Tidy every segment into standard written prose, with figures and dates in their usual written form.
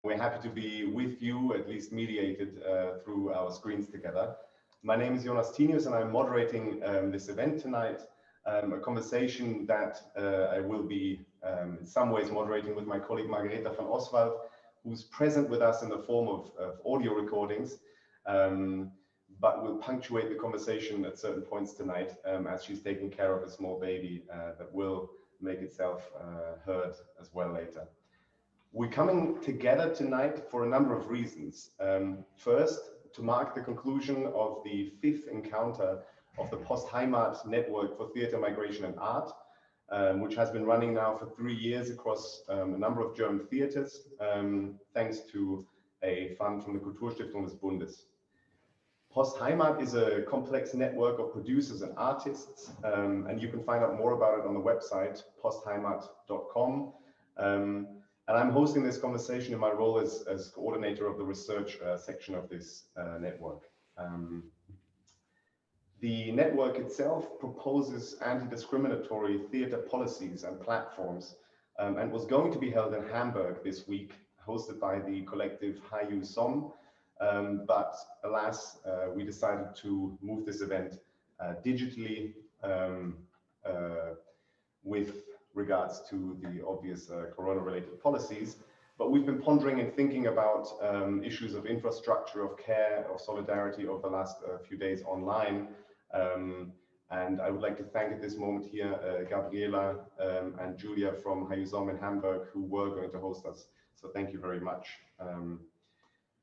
We're happy to be with you, at least mediated through our screens together. My name is Jonas Tinius, and I'm moderating this event tonight, a conversation that I will be in some ways moderating with my colleague Margareta van Oswald, who's present with us in the form of audio recordings, but will punctuate the conversation at certain points tonight as she's taking care of a small baby that will make itself heard as well later. We're coming together tonight for a number of reasons. First, to mark the conclusion of the 5th encounter of the PostHeimat Network for Theatre, Migration and Art, which has been running now for 3 years across a number of German theatres, thanks to a fund from the Kulturstiftung des Bundes. PostHeimat is a complex network of producers and artists, and you can find out more about it on the website postheimat.com. And I'm hosting this conversation in my role as coordinator of the research section of this network. The network itself proposes anti-discriminatory theatre policies and platforms, and was going to be held in Hamburg this week, hosted by the collective Hayu Som. But alas, we decided to move this event digitally with regards to the obvious corona-related policies. But we've been pondering and thinking about issues of infrastructure, of care, of solidarity over the last few days online. And I would like to thank at this moment here Gabriela and Julia from Hayu Som in Hamburg, who were going to host us. So thank you very much.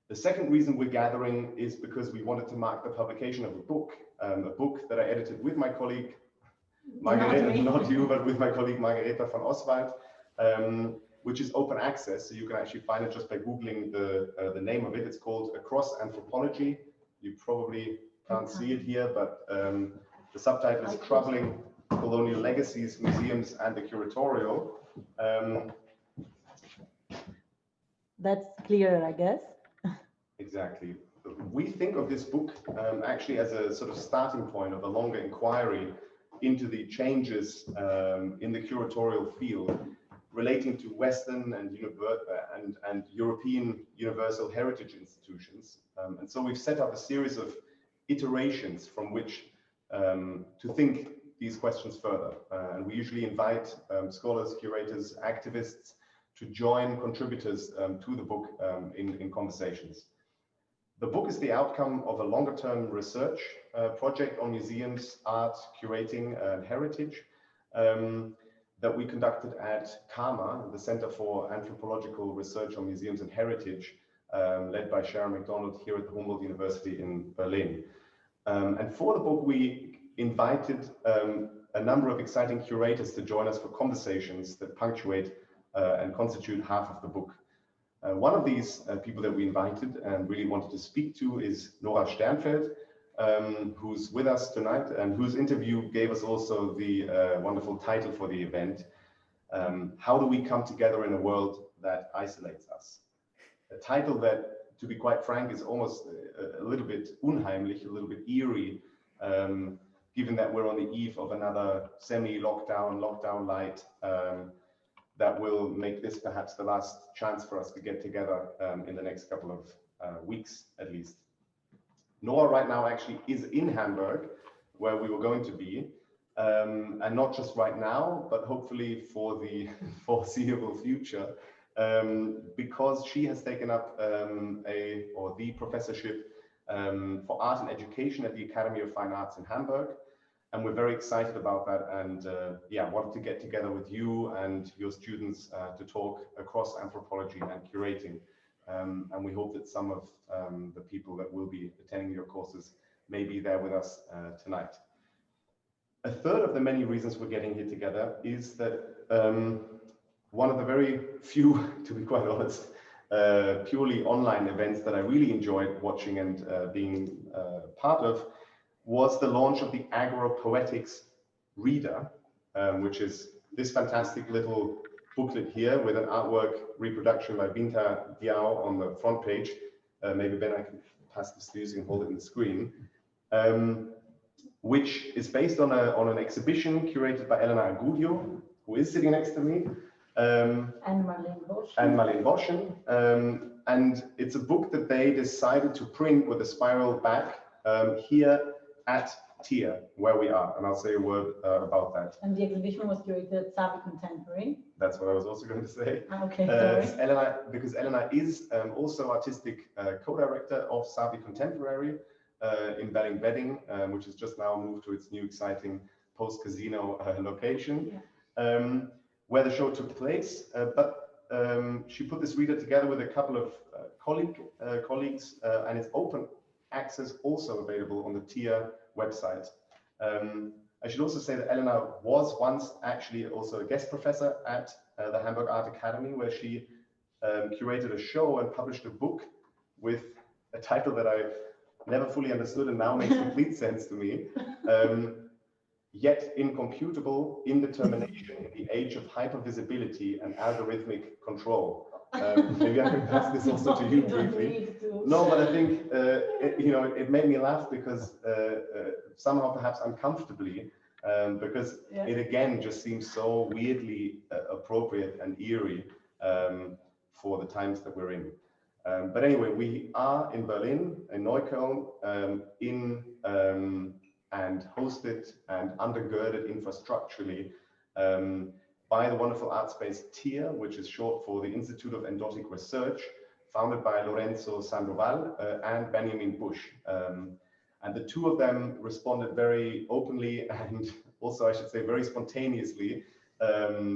The second reason we're gathering is because we wanted to mark the publication of a book that I edited with my colleague Margareta, not you, but with my colleague Margareta van Oswald, which is open access, so you can actually find it just by Googling the name of it. It's called Across Anthropology. You probably can't see it here, but the subtitle is Troubling Colonial Legacies, Museums and the Curatorial. That's clear, I guess. Exactly. We think of this book actually as a sort of starting point of a longer inquiry into the changes in the curatorial field relating to Western and European universal heritage institutions. And so we've set up a series of iterations from which to think these questions further. And we usually invite scholars, curators, activists to join contributors to the book in conversations. The book is the outcome of a longer-term research project on museums, art, curating, and heritage that we conducted at CAMA, the Center for Anthropological Research on Museums and Heritage, led by Sharon McDonald here at the Humboldt University in Berlin. And for the book, we invited a number of exciting curators to join us for conversations that punctuate and constitute half of the book. One of these people that we invited and really wanted to speak to is Nora Sternfeld, who's with us tonight and whose interview gave us also the wonderful title for the event, How Do We Come Together in a World That Isolates Us? A title that, to be quite frank, is almost a little bit unheimlich, a little bit eerie, given that we're on the eve of another lockdown light, that will make this perhaps the last chance for us to get together in the next couple of weeks, at least. Nora right now actually is in Hamburg, where we were going to be, and not just right now, but hopefully for the foreseeable future, because she has taken up the professorship for art and education at the Academy of Fine Arts in Hamburg. And we're very excited about that, and wanted to get together with you and your students to talk across anthropology and curating. And we hope that some of the people that will be attending your courses may be there with us tonight. A third of the many reasons we're getting here together is that one of the very few, to be quite honest, purely online events that I really enjoyed watching and being part of was the launch of the Agropoetics Reader, which is this fantastic little booklet here with an artwork reproduction by Binta Diao on the front page. Maybe Ben, I can pass this to you so you can hold it in the screen, which is based on an exhibition curated by Elena Agudio, who is sitting next to me, And Marlene Bosch. And Marlene Boschen. And it's a book that they decided to print with a spiral back here at TIA, where we are. And I'll say a word about that. And the exhibition was curated Savi Contemporary. That's what I was also going to say. Okay, sorry. Elena, because Elena is also artistic co-director of Savi Contemporary in Belling-Bedding, which has just now moved to its new exciting post-casino location, where the show took place. But she put this reader together with a couple of colleagues, and it's open access also available on the TIA website. I should also say that Elena was once actually also a guest professor at the Hamburg Art Academy, where she curated a show and published a book with a title that I never fully understood and now makes complete sense to me. Yet incomputable indetermination in the age of hypervisibility and algorithmic control. Maybe I can pass this also to you briefly. No, but I think it made me laugh because somehow perhaps uncomfortably, because it again just seems so weirdly appropriate and eerie for the times that we're in. But anyway, we are in Berlin, in Neukölln, and hosted and undergirded infrastructurally by the wonderful art space TIA, which is short for the Institute of Endotic Research, founded by Lorenzo Sandoval and Benjamin Busch. And the two of them responded very openly and also, I should say, very spontaneously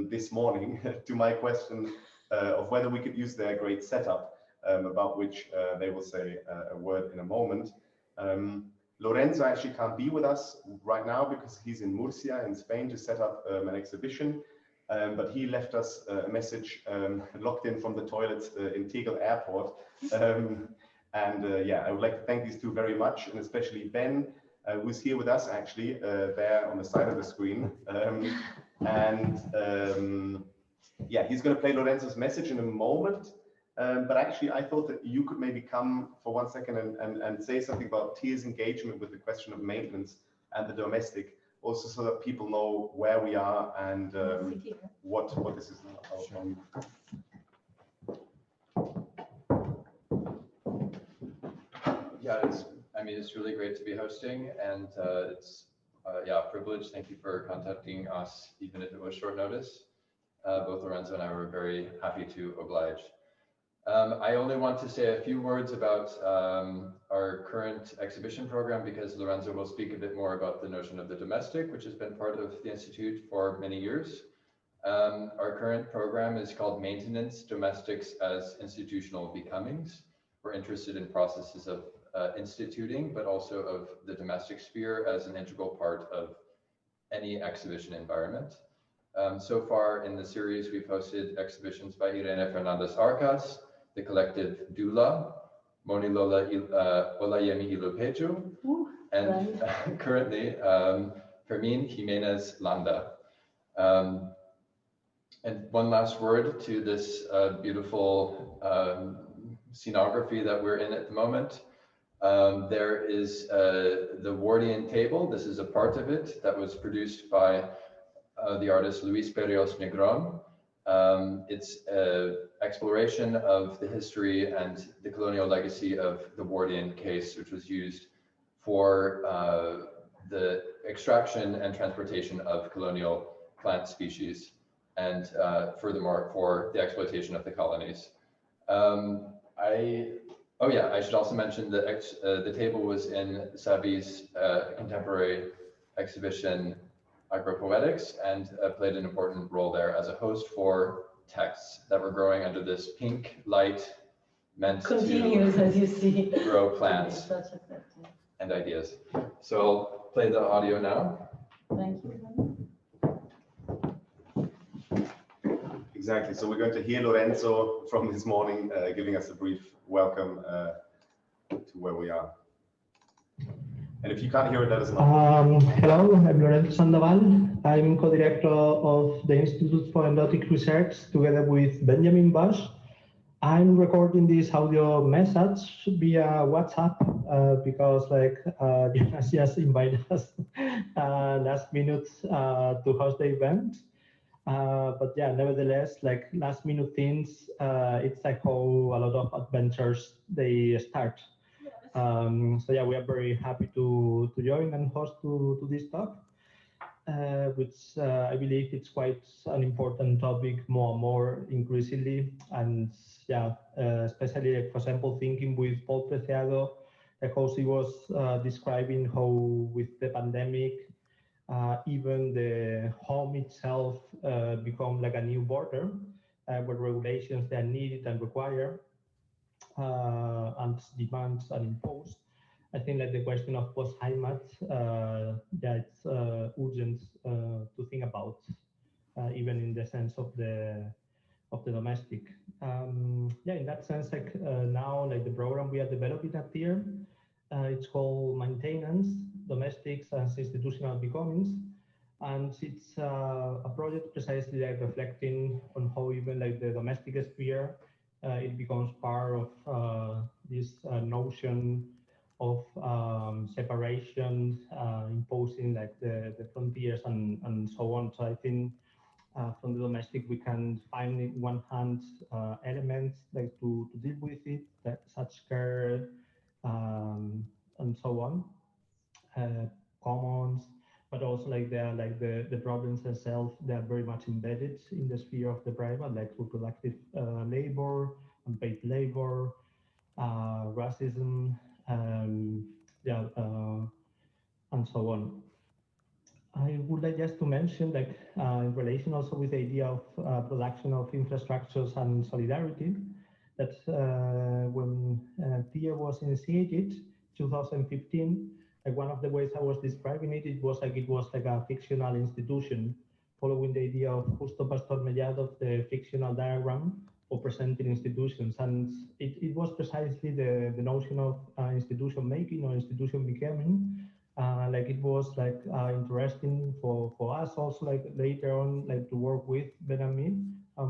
this morning to my question of whether we could use their great setup, about which they will say a word in a moment. Lorenzo actually can't be with us right now because he's in Murcia in Spain to set up an exhibition. But he left us a message locked in from the toilets in Tegel Airport. Yeah, I would like to thank these two very much, and especially Ben, who's here with us actually, there on the side of the screen. Yeah, he's going to play Lorenzo's message in a moment. But actually, I thought that you could maybe come for 1 second and say something about TIA's engagement with the question of maintenance and the domestic, also so that people know where we are and what this is about. Yeah, it's really great to be hosting, and it's a privilege. Thank you for contacting us, even if it was short notice. Both Lorenzo and I were very happy to oblige. I only want to say a few words about our current exhibition program, because Lorenzo will speak a bit more about the notion of the domestic, which has been part of the Institute for many years. Our current program is called Maintenance, Domestics as Institutional Becomings. We're interested in processes of instituting, but also of the domestic sphere as an integral part of any exhibition environment. So far in the series, we've hosted exhibitions by Irene Fernandez-Arcas, the collective Dula, Monilola Olayemi Ilopeju, and currently Fermin Jimenez Landa. And one last word to this beautiful scenography that we're in at the moment. There is the Wardian table. This is a part of it that was produced by the artist Luis Berrios Negron. It's an exploration of the history and the colonial legacy of the Wardian case, which was used for the extraction and transportation of colonial plant species, and furthermore for the exploitation of the colonies. I should also mention that the table was in Savi's contemporary exhibition Agropoetics, and played an important role there as a host for texts that were growing under this pink light meant continues, as you see, grow plants and ideas. So I'll play the audio now. Thank you. Exactly. So we're going to hear Lorenzo from this morning giving us a brief welcome to where we are. And if you can't hear it, let us know. Hello, I'm Lorenzo Sandoval. I'm co-director of the Institute for Endotic Research together with Benjamin Busch. I'm recording this audio message via WhatsApp because Jonas just invited us last minute to host the event. But yeah, nevertheless, like last minute things, it's like how a lot of adventures they start. So yeah, we are very happy to join and host to this talk, which I believe it's quite an important topic more and more increasingly. And yeah, especially like, for example, thinking with Paul Preciado, like how he was describing how with the pandemic, even the home itself become like a new border where regulations that are needed and required and demands and imposed. I think like the question of PostHeimat, that's urgent to think about, even in the sense of the domestic. Yeah, in that sense, like now, like the program we are developing at here, it's called Maintenance, Domestics and Institutional Becomings. And it's a project precisely like reflecting on how even like the domestic sphere, it becomes part of this notion of separation, imposing like the frontiers and so on. So I think from the domestic, we can find in one hand elements like to deal with it, that such care and so on, commons, but also like they are like the problems themselves. They are very much embedded in the sphere of the private, like reproductive labor, unpaid labor, racism, yeah, and so on. I would like just to mention, like, in relation also with the idea of production of infrastructures and solidarity, that when TIA was initiated, 2015, like one of the ways I was describing it, it was like a fictional institution, following the idea of Justo Pastor Mellado of the fictional diagram for presenting institutions. And it was precisely the notion of institution making or institution becoming. Like it was like interesting for us also like later on like to work with Ben and me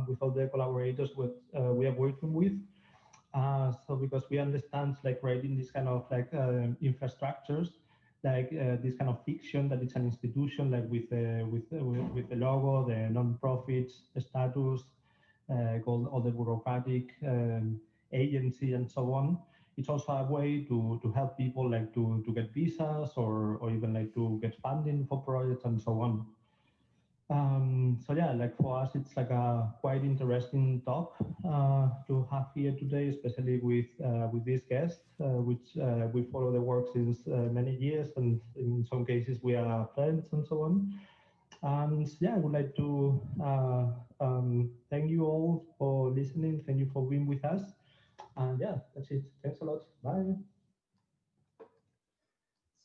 with all the collaborators with we are working with. So because we understand like writing this kind of like infrastructures, like this kind of fiction that it's an institution like with the logo, the non-profit status, all the bureaucratic agency and so on. It's also a way to help people like to get visas or even like to get funding for projects and so on. So yeah, like for us, it's like a quite interesting talk to have here today, especially with this guest, which we follow the work since many years, and in some cases we are friends and so on. And yeah, I would like to thank you all for listening. Thank you for being with us. And yeah, that's it. Thanks a lot. Bye.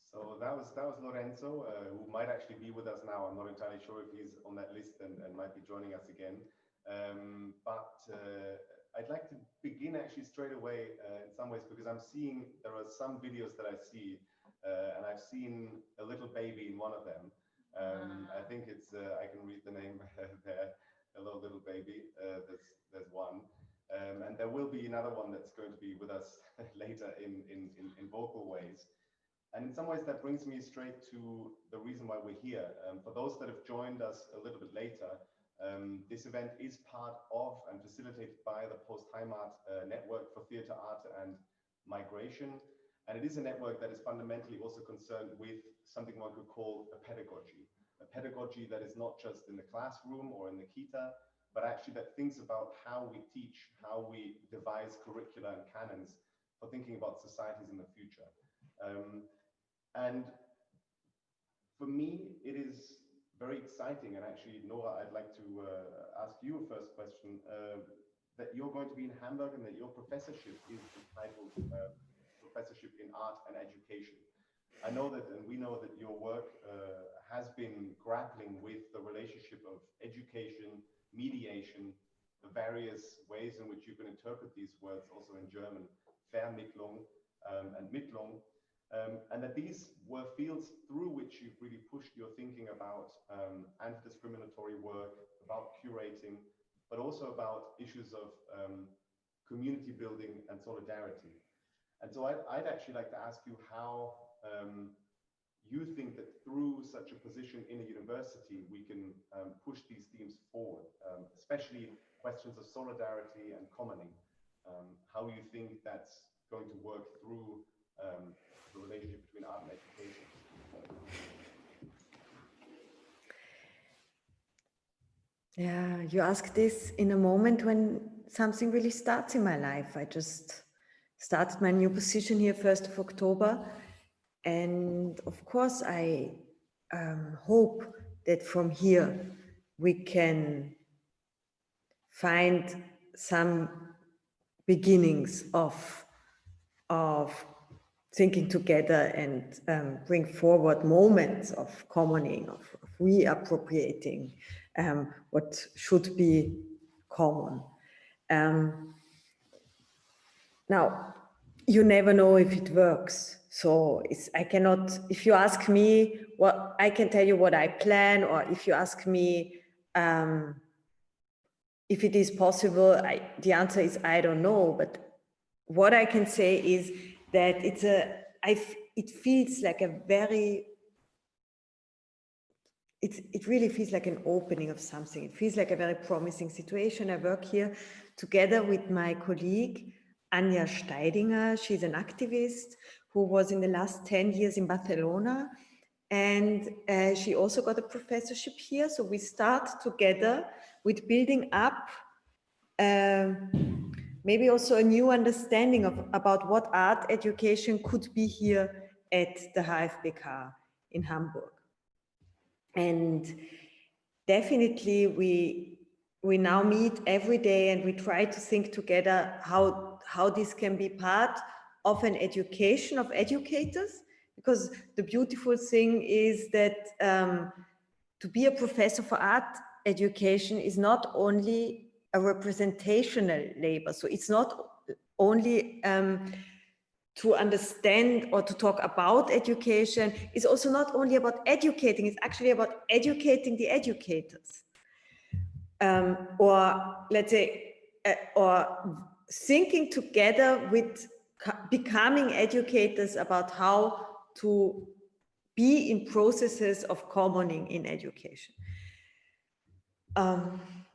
So that was Lorenzo, who might actually be with us now. I'm not entirely sure if he's on that list and might be joining us again. But I'd like to begin actually straight away in some ways, because I'm seeing there are some videos that I see, and I've seen a little baby in one of them. I think it's I can read the name there. Hello, little baby. There's one. And there will be another one that's going to be with us later in vocal ways. And in some ways, that brings me straight to the reason why we're here. For those that have joined us a little bit later, this event is part of and facilitated by the PostHeimat Network for Theatre, Art and Migration. And it is a network that is fundamentally also concerned with something one could call a pedagogy that is not just in the classroom or in the kita, but actually that thinks about how we teach, how we devise curricula and canons for thinking about societies in the future. And for me, it is very exciting. And actually, Nora, I'd like to ask you a first question, that you're going to be in Hamburg and that your professorship is entitled Professorship in Art and Education. I know that, and we know that your work has been grappling with the relationship of education, mediation, the various ways in which you can interpret these words also in German, Vermittlung and Mittlung. And that these were fields through which you've really pushed your thinking about anti-discriminatory work, about curating, but also about issues of community building and solidarity. And so I'd actually like to ask you how you think that through such a position in a university, we can push these themes forward, especially questions of solidarity and commoning. How you think that's going to work through the relationship between art and education? Yeah, you ask this in a moment when something really starts in my life. I just started my new position here 1st of October. And of course, I hope that from here we can find some beginnings of thinking together and bring forward moments of commoning, of reappropriating what should be common. Now, you never know if it works. So I cannot, if you ask me what, I can tell you what I plan, or if you ask me if it is possible, the answer is I don't know. But what I can say is that it feels like a very, it really feels like an opening of something. It feels like a very promising situation. I work here together with my colleague, Anja Steidinger. She's an activist who was in the last 10 years in Barcelona. And she also got a professorship here. So we start together with building up maybe also a new understanding about what art education could be here at the HFBK in Hamburg. And definitely we now meet every day and we try to think together how this can be part of an education of educators, because the beautiful thing is that to be a professor for art education is not only a representational labor. So it's not only to understand or to talk about education. It's also not only about educating, it's actually about educating the educators. Or let's say, or thinking together with becoming educators about how to be in processes of commoning in education.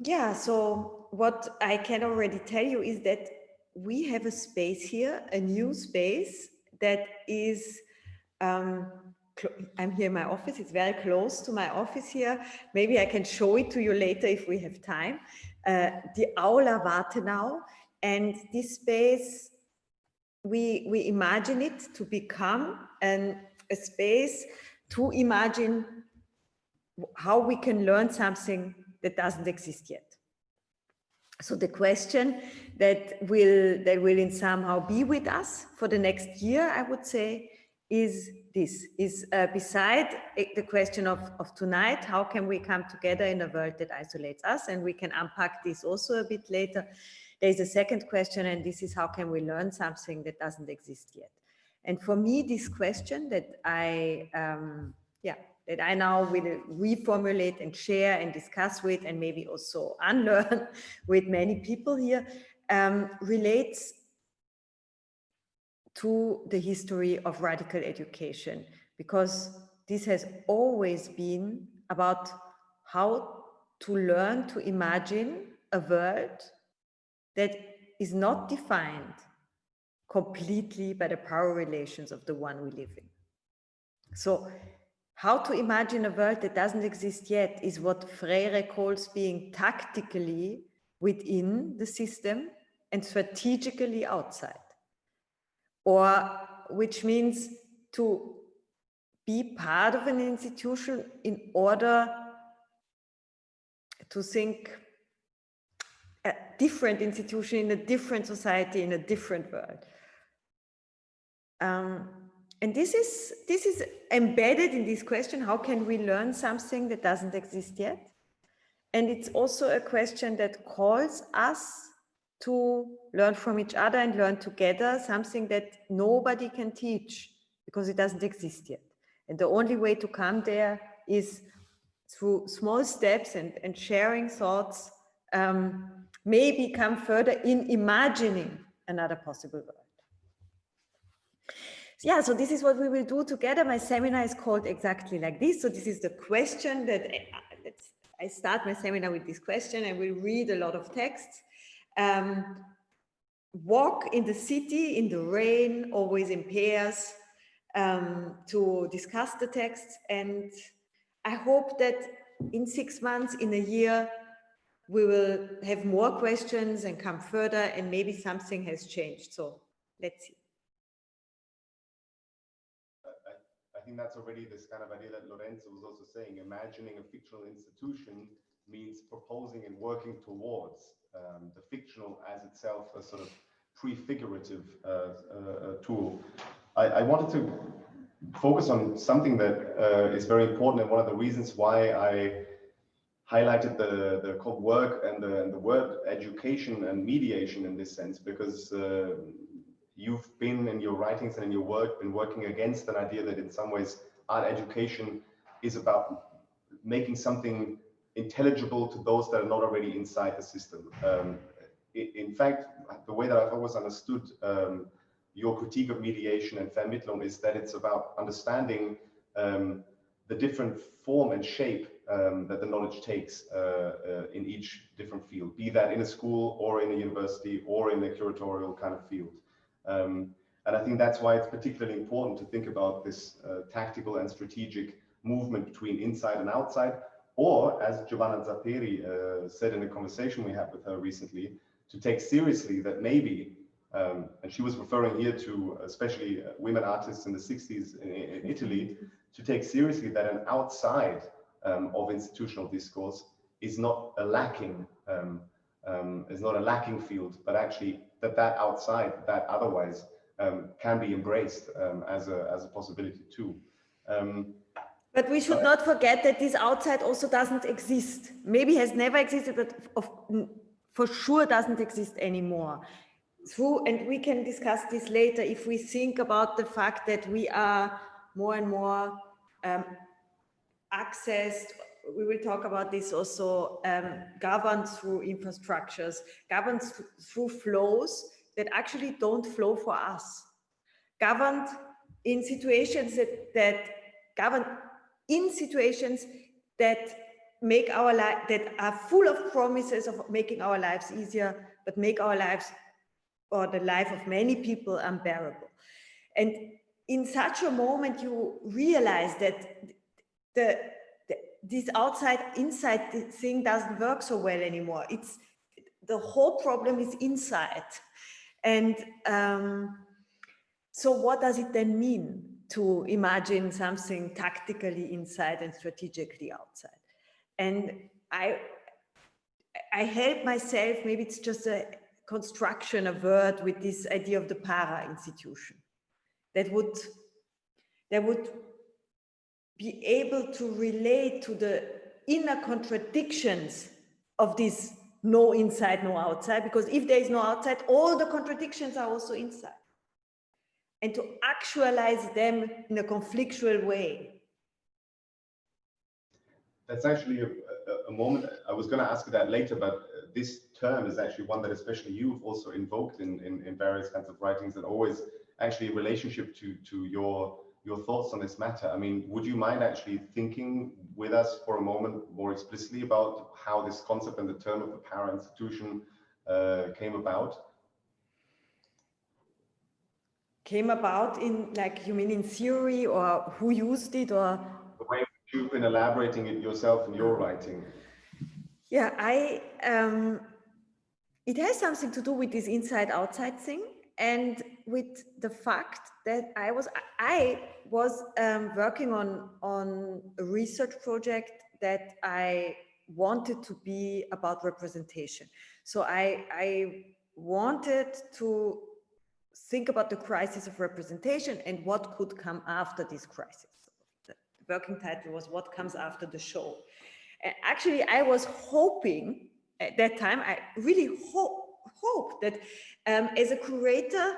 Yeah, so what I can already tell you is that we have a space here, a new space that is, I'm here in my office, it's very close to my office here. Maybe I can show it to you later if we have time. The Aula Wartenau, and this space, we imagine it to become a space to imagine how we can learn something that doesn't exist yet. So the question that will in somehow be with us for the next year, I would say, is this, beside the question of tonight, how can we come together in a world that isolates us? And we can unpack this also a bit later. There's a second question, and this is how can we learn something that doesn't exist yet? And for me, this question that I now will reformulate and share and discuss with, and maybe also unlearn with many people here, relates to the history of radical education, because this has always been about how to learn to imagine a world that is not defined completely by the power relations of the one we live in. So how to imagine a world that doesn't exist yet is what Freire calls being tactically within the system and strategically outside. Or which means to be part of an institution in order to think a different institution in a different society, in a different world. And this is embedded in this question, how can we learn something that doesn't exist yet? And it's also a question that calls us to learn from each other and learn together something that nobody can teach because it doesn't exist yet. And the only way to come there is through small steps and sharing thoughts, maybe come further in imagining another possible world. yeah, so this is what we will do together. My seminar is called exactly like this. So this is the question that I start my seminar with this question. I will read a lot of texts. Walk in the city, in the rain, always in pairs, to discuss the texts. And I hope that in 6 months, in a year, we will have more questions and come further, and maybe something has changed. So let's see. I think that's already this kind of idea that Lorenzo was also saying. Imagining a fictional institution means proposing and working towards the fictional as itself a sort of prefigurative tool. I wanted to focus on something that is very important, and one of the reasons why I highlighted the work and the word education and mediation in this sense, because you've been in your writings and in your work been working against an idea that in some ways art education is about making something intelligible to those that are not already inside the system. In fact, the way that I've always understood your critique of mediation and Vermittlung is that it's about understanding the different form and shape that the knowledge takes in each different field, be that in a school or in a university or in a curatorial kind of field. And I think that's why it's particularly important to think about this tactical and strategic movement between inside and outside, or as Giovanna Zapperi said in a conversation we had with her recently, to take seriously that maybe, and she was referring here to especially women artists in the 60s in Italy, to take seriously that an outside of institutional discourse is not a lacking field, but actually that outside, that otherwise can be embraced as a possibility too. But we should not forget that this outside also doesn't exist. Maybe has never existed, but for sure doesn't exist anymore. And we can discuss this later if we think about the fact that we are more and more accessed. We will talk about this also, governed through infrastructures, governed through flows that actually don't flow for us, governed in situations that make our life, that are full of promises of making our lives easier, but make our lives, or the life of many people, unbearable. And in such a moment, you realize that this outside-inside thing doesn't work so well anymore. It's the whole problem is inside. And so what does it then mean to imagine something tactically inside and strategically outside? And I help myself, maybe it's just a construction, a word, with this idea of the para-institution that would be able to relate to the inner contradictions of this no inside, no outside, because if there is no outside, all the contradictions are also inside. And to actualize them in a conflictual way. That's actually a moment, I was going to ask you that later, but this term is actually one that especially you've also invoked in various kinds of writings, and always actually in relationship to your thoughts on this matter. I mean, would you mind actually thinking with us for a moment more explicitly about how this concept and the term of the para-institution came about? Came about in, like, you mean in theory, or who used it, or? The way you've been elaborating it yourself in your writing. Yeah, it has something to do with this inside-outside thing, and with the fact that I was working on a research project that I wanted to be about representation. So I wanted to think about the crisis of representation and what could come after this crisis. The working title was "What Comes After the Show?" And actually, I was hoping at that time, I really hoped that as a curator,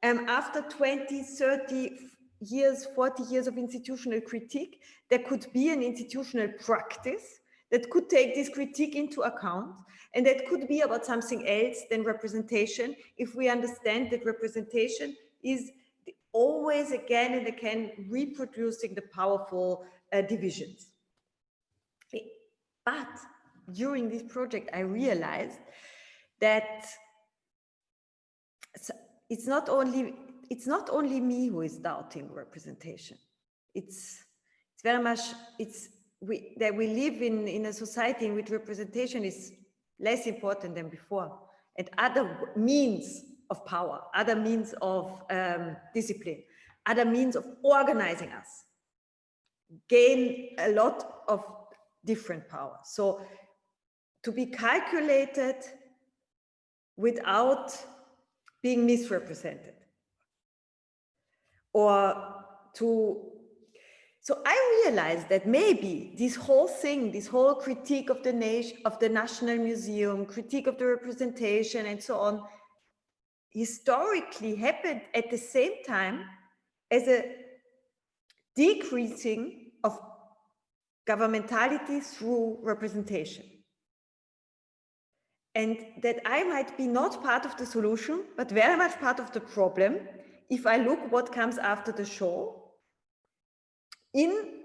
after 20, 30 years, 40 years of institutional critique, there could be an institutional practice that could take this critique into account, and that could be about something else than representation, if we understand that representation is always again and again reproducing the powerful divisions. But during this project, I realized that it's not only me who is doubting representation. It's very much, that we live in a society in which representation is less important than before, and other means of power, other means of discipline, other means of organizing us gain a lot of different power. So to be calculated without being misrepresented, so I realized that maybe this whole thing, this whole critique of the nation, of the National Museum, critique of the representation and so on, historically happened at the same time as a decreasing of governmentality through representation. And that I might be not part of the solution, but very much part of the problem if I look what comes after the show. In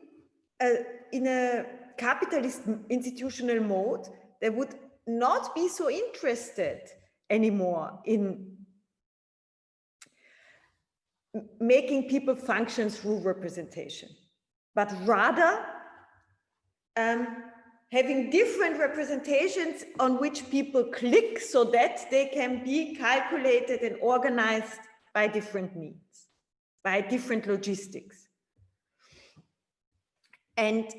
a capitalist institutional mode, they would not be so interested anymore in making people function through representation, but rather having different representations on which people click so that they can be calculated and organized by different means, by different logistics. And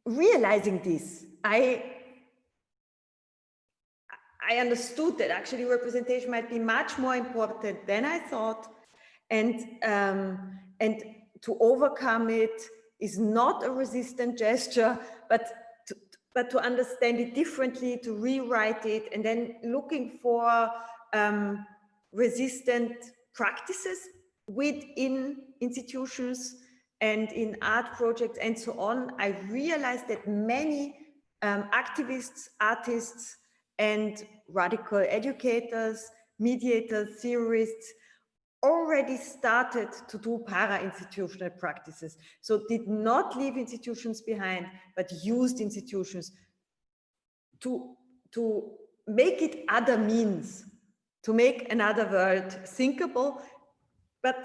realizing this, I understood that actually representation might be much more important than I thought, and to overcome it is not a resistant gesture, but to understand it differently, to rewrite it, and then looking for resistant practices within institutions and in art projects and so on. I realized that many activists, artists, and radical educators, mediators, theorists already started to do para-institutional practices. So did not leave institutions behind, but used institutions to make it other means, to make another world thinkable. But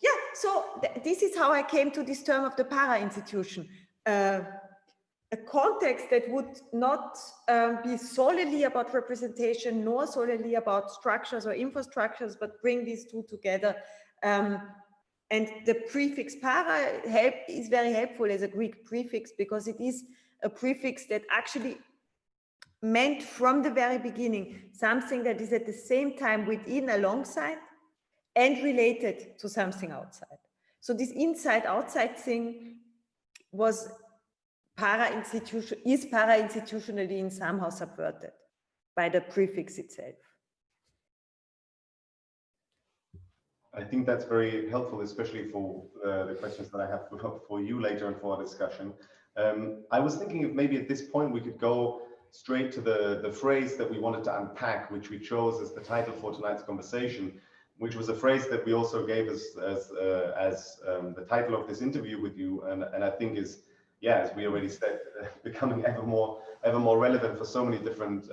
yeah, so this is how I came to this term of the para-institution. A context that would not be solely about representation, nor solely about structures or infrastructures, but bring these two together. And the prefix para is very helpful as a Greek prefix, because it is a prefix that actually meant from the very beginning something that is at the same time within, alongside, and related to something outside. So this inside-outside thing was is para-institutionally and somehow subverted by the prefix itself. I think that's very helpful, especially for the questions that I have for you later and for our discussion. I was thinking if maybe at this point we could go straight to the phrase that we wanted to unpack, which we chose as the title for tonight's conversation, which was a phrase that we also gave as the title of this interview with you, and I think is, yeah, as we already said, becoming ever more relevant for so many different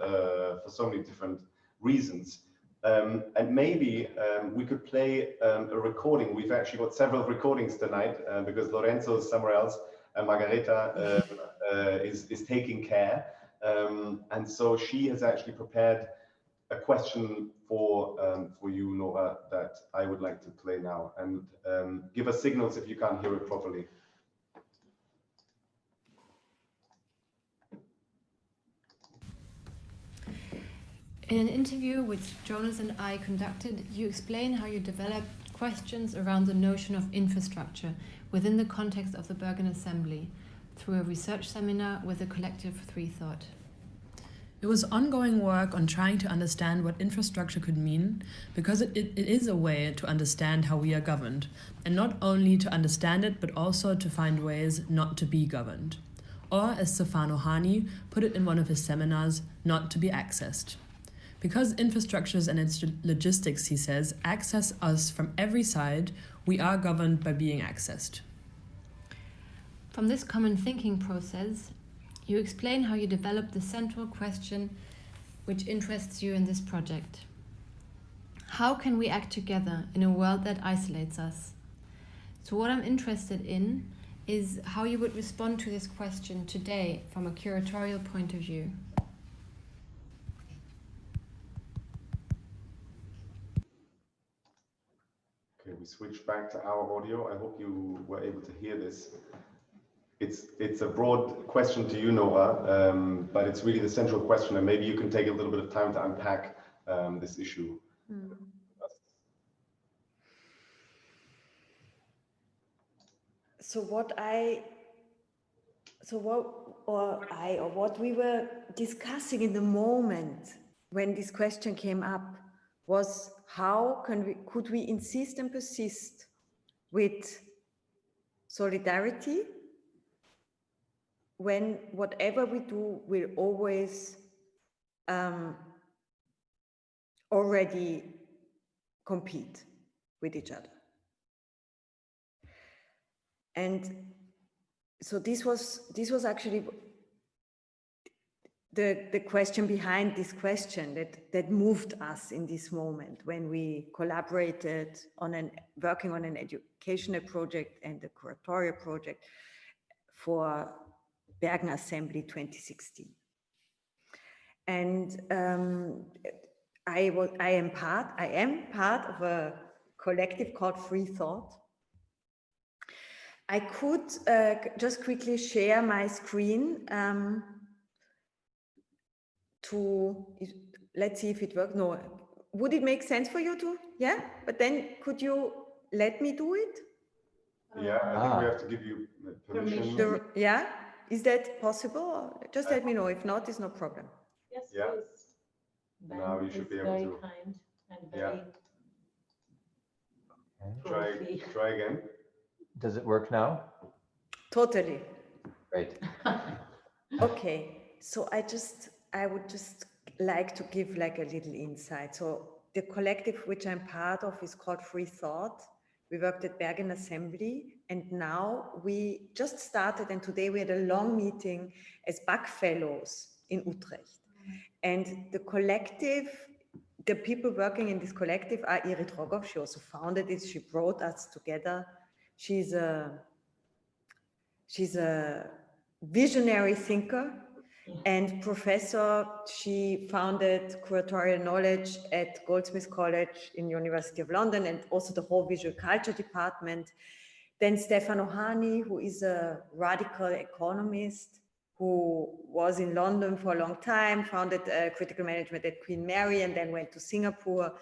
reasons. And maybe we could play a recording. We've actually got several recordings tonight because Lorenzo is somewhere else and Margareta is taking care. And so she has actually prepared a question for you, Nora, that I would like to play now. And give us signals if you can't hear it properly. In an interview which Jonas and I conducted, you explain how you developed questions around the notion of infrastructure within the context of the Bergen Assembly through a research seminar with the collective Three Thought. It was ongoing work on trying to understand what infrastructure could mean, because it is a way to understand how we are governed, and not only to understand it, but also to find ways not to be governed. Or, as Stefano Hani put it in one of his seminars, not to be accessed. Because infrastructures and its logistics, he says, access us from every side, we are governed by being accessed. From this common thinking process, you explain how you developed the central question which interests you in this project. How can we act together in a world that isolates us? So what I'm interested in is how you would respond to this question today from a curatorial point of view. Okay, we switch back to our audio. I hope you were able to hear this. It's a broad question to you, Nora, but it's really the central question, and maybe you can take a little bit of time to unpack this issue. So what we were discussing in the moment when this question came up was how could we insist and persist with solidarity when whatever we do will always already compete with each other. And so this was actually the question behind this question that moved us in this moment when we collaborated on working on an educational project and a curatorial project for Bergen Assembly 2016. And I am part of a collective called Free Thought. I could just quickly share my screen let's see if it works. No, would it make sense for you to? Yeah, but then could you let me do it? Yeah, I think we have to give you permission. Yeah, is that possible? Just let me know. If not, it's no problem. Yes, Yeah. please. Ben Now you should be able very to. kind and very Try again. Does it work now? Totally. Great. Okay, so I would just like to give like a little insight. So the collective which I'm part of is called Free Thought. We worked at Bergen Assembly, and now we just started, and today we had a long meeting as Back Fellows in Utrecht. And the collective, the people working in this collective are Irit Rogov. She also founded it. She brought us together. She's a visionary thinker and professor. She founded curatorial knowledge at Goldsmiths College in University of London, and also the whole visual culture department. Then Stefano Hani, who is a radical economist who was in London for a long time, founded critical management at Queen Mary, and then went to Singapore.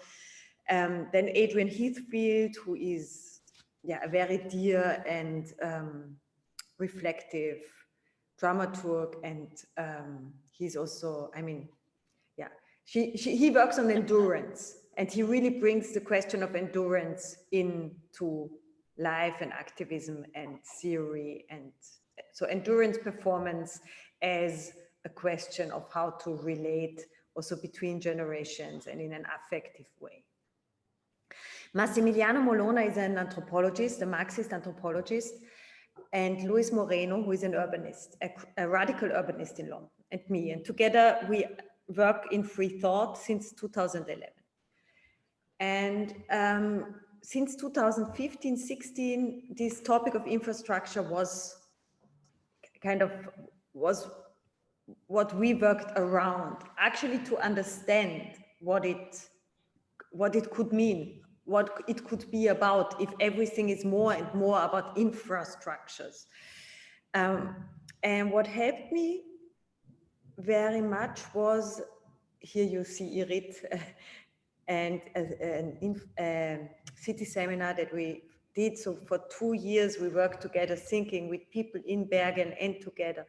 Then Adrian Heathfield, who is a very dear and reflective dramaturg, and he's also, he works on endurance, and he really brings the question of endurance into life and activism and theory, and so endurance performance as a question of how to relate also between generations and in an affective way. Massimiliano Molona is an anthropologist, a Marxist anthropologist, and Luis Moreno, who is an urbanist, a radical urbanist in London, and me. And together we work in Free Thought since 2011. And since 2015-16, this topic of infrastructure was what we worked around, actually to understand what it could mean, what it could be about if everything is more and more about infrastructures. And what helped me very much was, here you see Irit, and a city seminar that we did. So for 2 years, we worked together, thinking with people in Bergen and together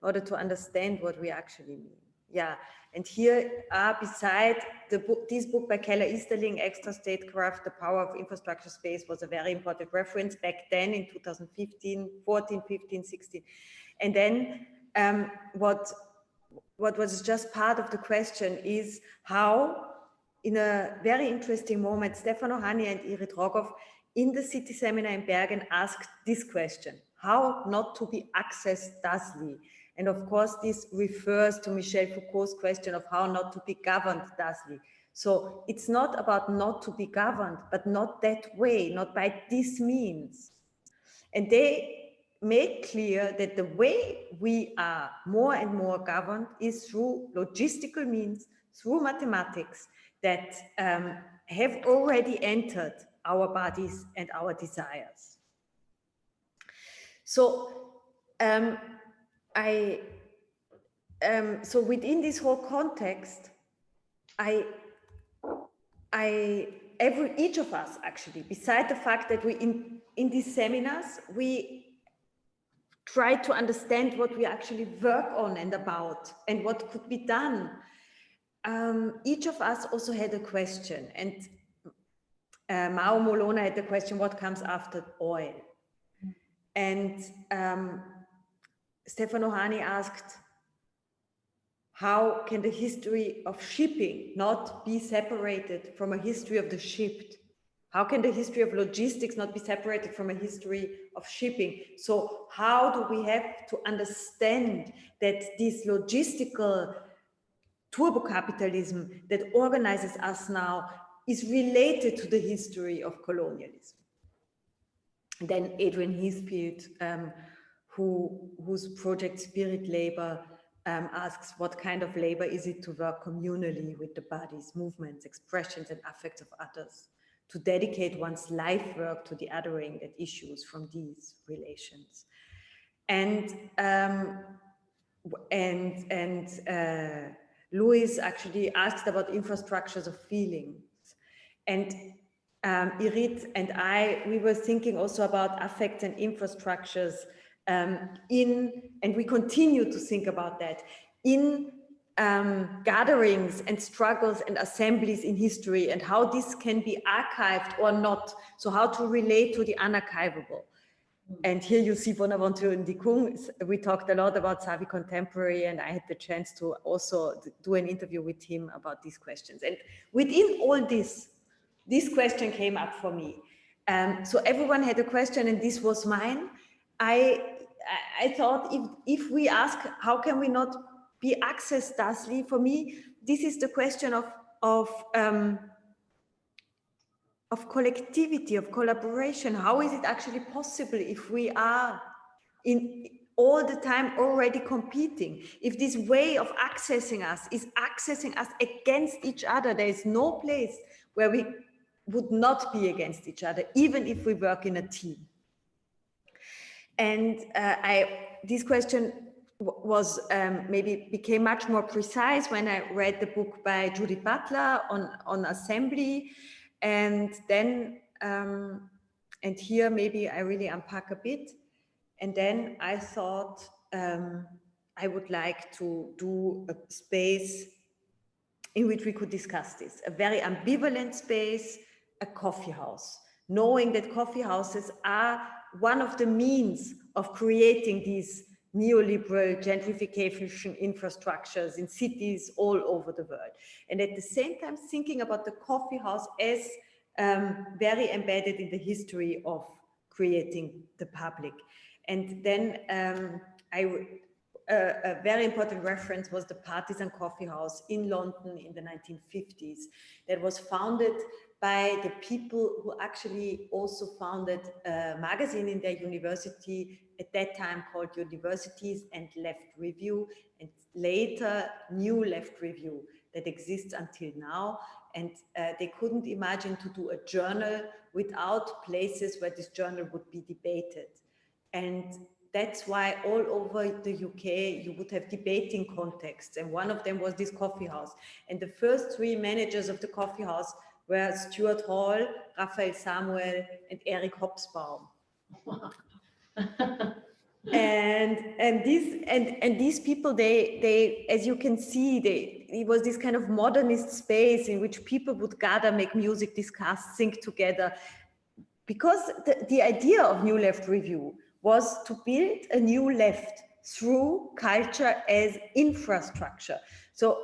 in order to understand what we actually mean. Yeah, and here are beside this book by Keller Easterling, Extra Statecraft, The Power of Infrastructure Space, was a very important reference back then in 2015, 14, 15, 16. And then what what was just part of the question is how, in a very interesting moment, Stefano Hani and Irit Rogov in the city seminar in Bergen asked this question: how not to be accessed thusly? And of course, this refers to Michel Foucault's question of how not to be governed thusly. So it's not about not to be governed, but not that way, not by this means. And they made clear that the way we are more and more governed is through logistical means, through mathematics that have already entered our bodies and our desires. So so within this whole context, each of us actually, beside the fact that we in these seminars, we try to understand what we actually work on and about and what could be done. Each of us also had a question, and Mao Molona had the question, what comes after oil? And Stefano Hani asked, how can the history of shipping not be separated from a history of the shipped? How can the history of logistics not be separated from a history of shipping? So how do we have to understand that this logistical turbo-capitalism that organizes us now is related to the history of colonialism? Then Adrian Heathfield, whose project Spirit Labor asks, what kind of labor is it to work communally with the bodies, movements, expressions, and affects of others, to dedicate one's life work to the othering that issues from these relations? And Louis actually asked about infrastructures of feelings. And Irit and we were thinking also about affects and infrastructures and we continue to think about that in gatherings and struggles and assemblies in history, and how this can be archived or not. So how to relate to the unarchivable. And here you see Bonaventure Ndikung. We talked a lot about Savi Contemporary, and I had the chance to also do an interview with him about these questions. And within all this question came up for me. So everyone had a question, and this was mine. I thought if we ask, how can we not be accessed thusly? For me, this is the question of collectivity, of collaboration. How is it actually possible if we are in all the time already competing? If this way of accessing us is accessing us against each other, there is no place where we would not be against each other, even if we work in a team. And this question was maybe became much more precise when I read the book by Judith Butler on assembly. And then, and here maybe I really unpack a bit. And then I thought I would like to do a space in which we could discuss this, a very ambivalent space, a coffee house, knowing that coffee houses are one of the means of creating these neoliberal gentrification infrastructures in cities all over the world. And at the same time, thinking about the coffee house as very embedded in the history of creating the public. And then a very important reference was the Partisan Coffee House in London in the 1950s that was founded by the people who actually also founded a magazine in their university at that time called Universities and Left Review, and later New Left Review that exists until now. And they couldn't imagine to do a journal without places where this journal would be debated. And that's why all over the UK, you would have debating contexts. And one of them was this coffee house. And the first three managers of the coffee house were Stuart Hall, Raphael Samuel, and Eric Hobsbawm. and these people, they, as you can see, it was this kind of modernist space in which people would gather, make music, discuss, think together. Because the idea of New Left Review was to build a new left, through culture as infrastructure. So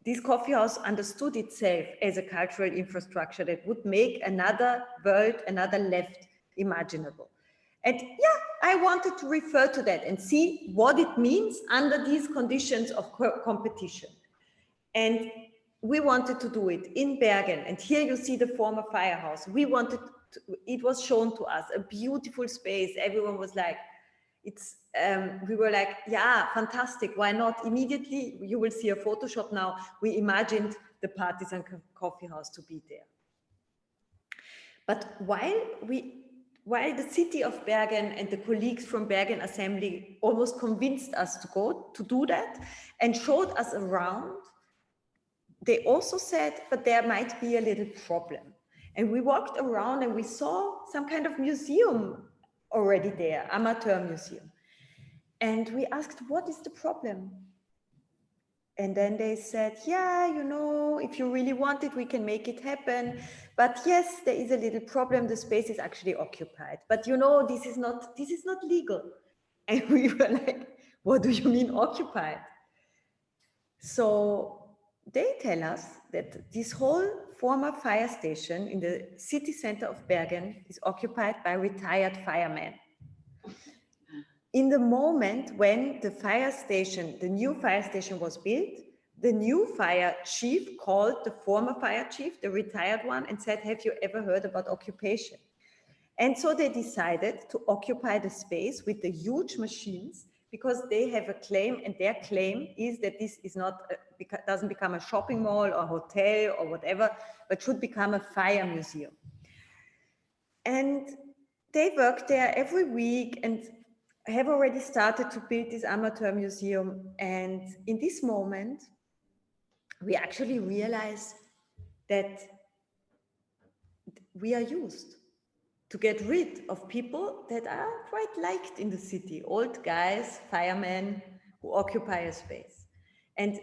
this coffee house understood itself as a cultural infrastructure that would make another world, another left imaginable. And yeah, I wanted to refer to that and see what it means under these conditions of competition. And we wanted to do it in Bergen. And here you see the former firehouse. We wanted to, it was shown to us, a beautiful space. Everyone was like, we were like, yeah, fantastic. Why not? Immediately, you will see a Photoshop now. We imagined the Partisan Coffee House to be there. But while the city of Bergen and the colleagues from Bergen Assembly almost convinced us to go to do that and showed us around, they also said, but there might be a little problem. And we walked around and we saw some kind of museum already there, amateur museum. And we asked, what is the problem? And then they said, yeah, you know, if you really want it, we can make it happen. But yes, there is a little problem. The space is actually occupied. But you know, this is not legal. And we were like, what do you mean occupied? So they tell us that this whole former fire station in the city center of Bergen is occupied by retired firemen. In the moment when the fire station, the new fire station was built, the new fire chief called the former fire chief, the retired one, and said, have you ever heard about occupation? And so they decided to occupy the space with the huge machines because they have a claim, and their claim is that this is not, doesn't become a shopping mall or hotel or whatever, but should become a fire museum. And they work there every week and have already started to build this amateur museum. And in this moment, we actually realize that we are used to get rid of people that are quite liked in the city, old guys, firemen who occupy a space. And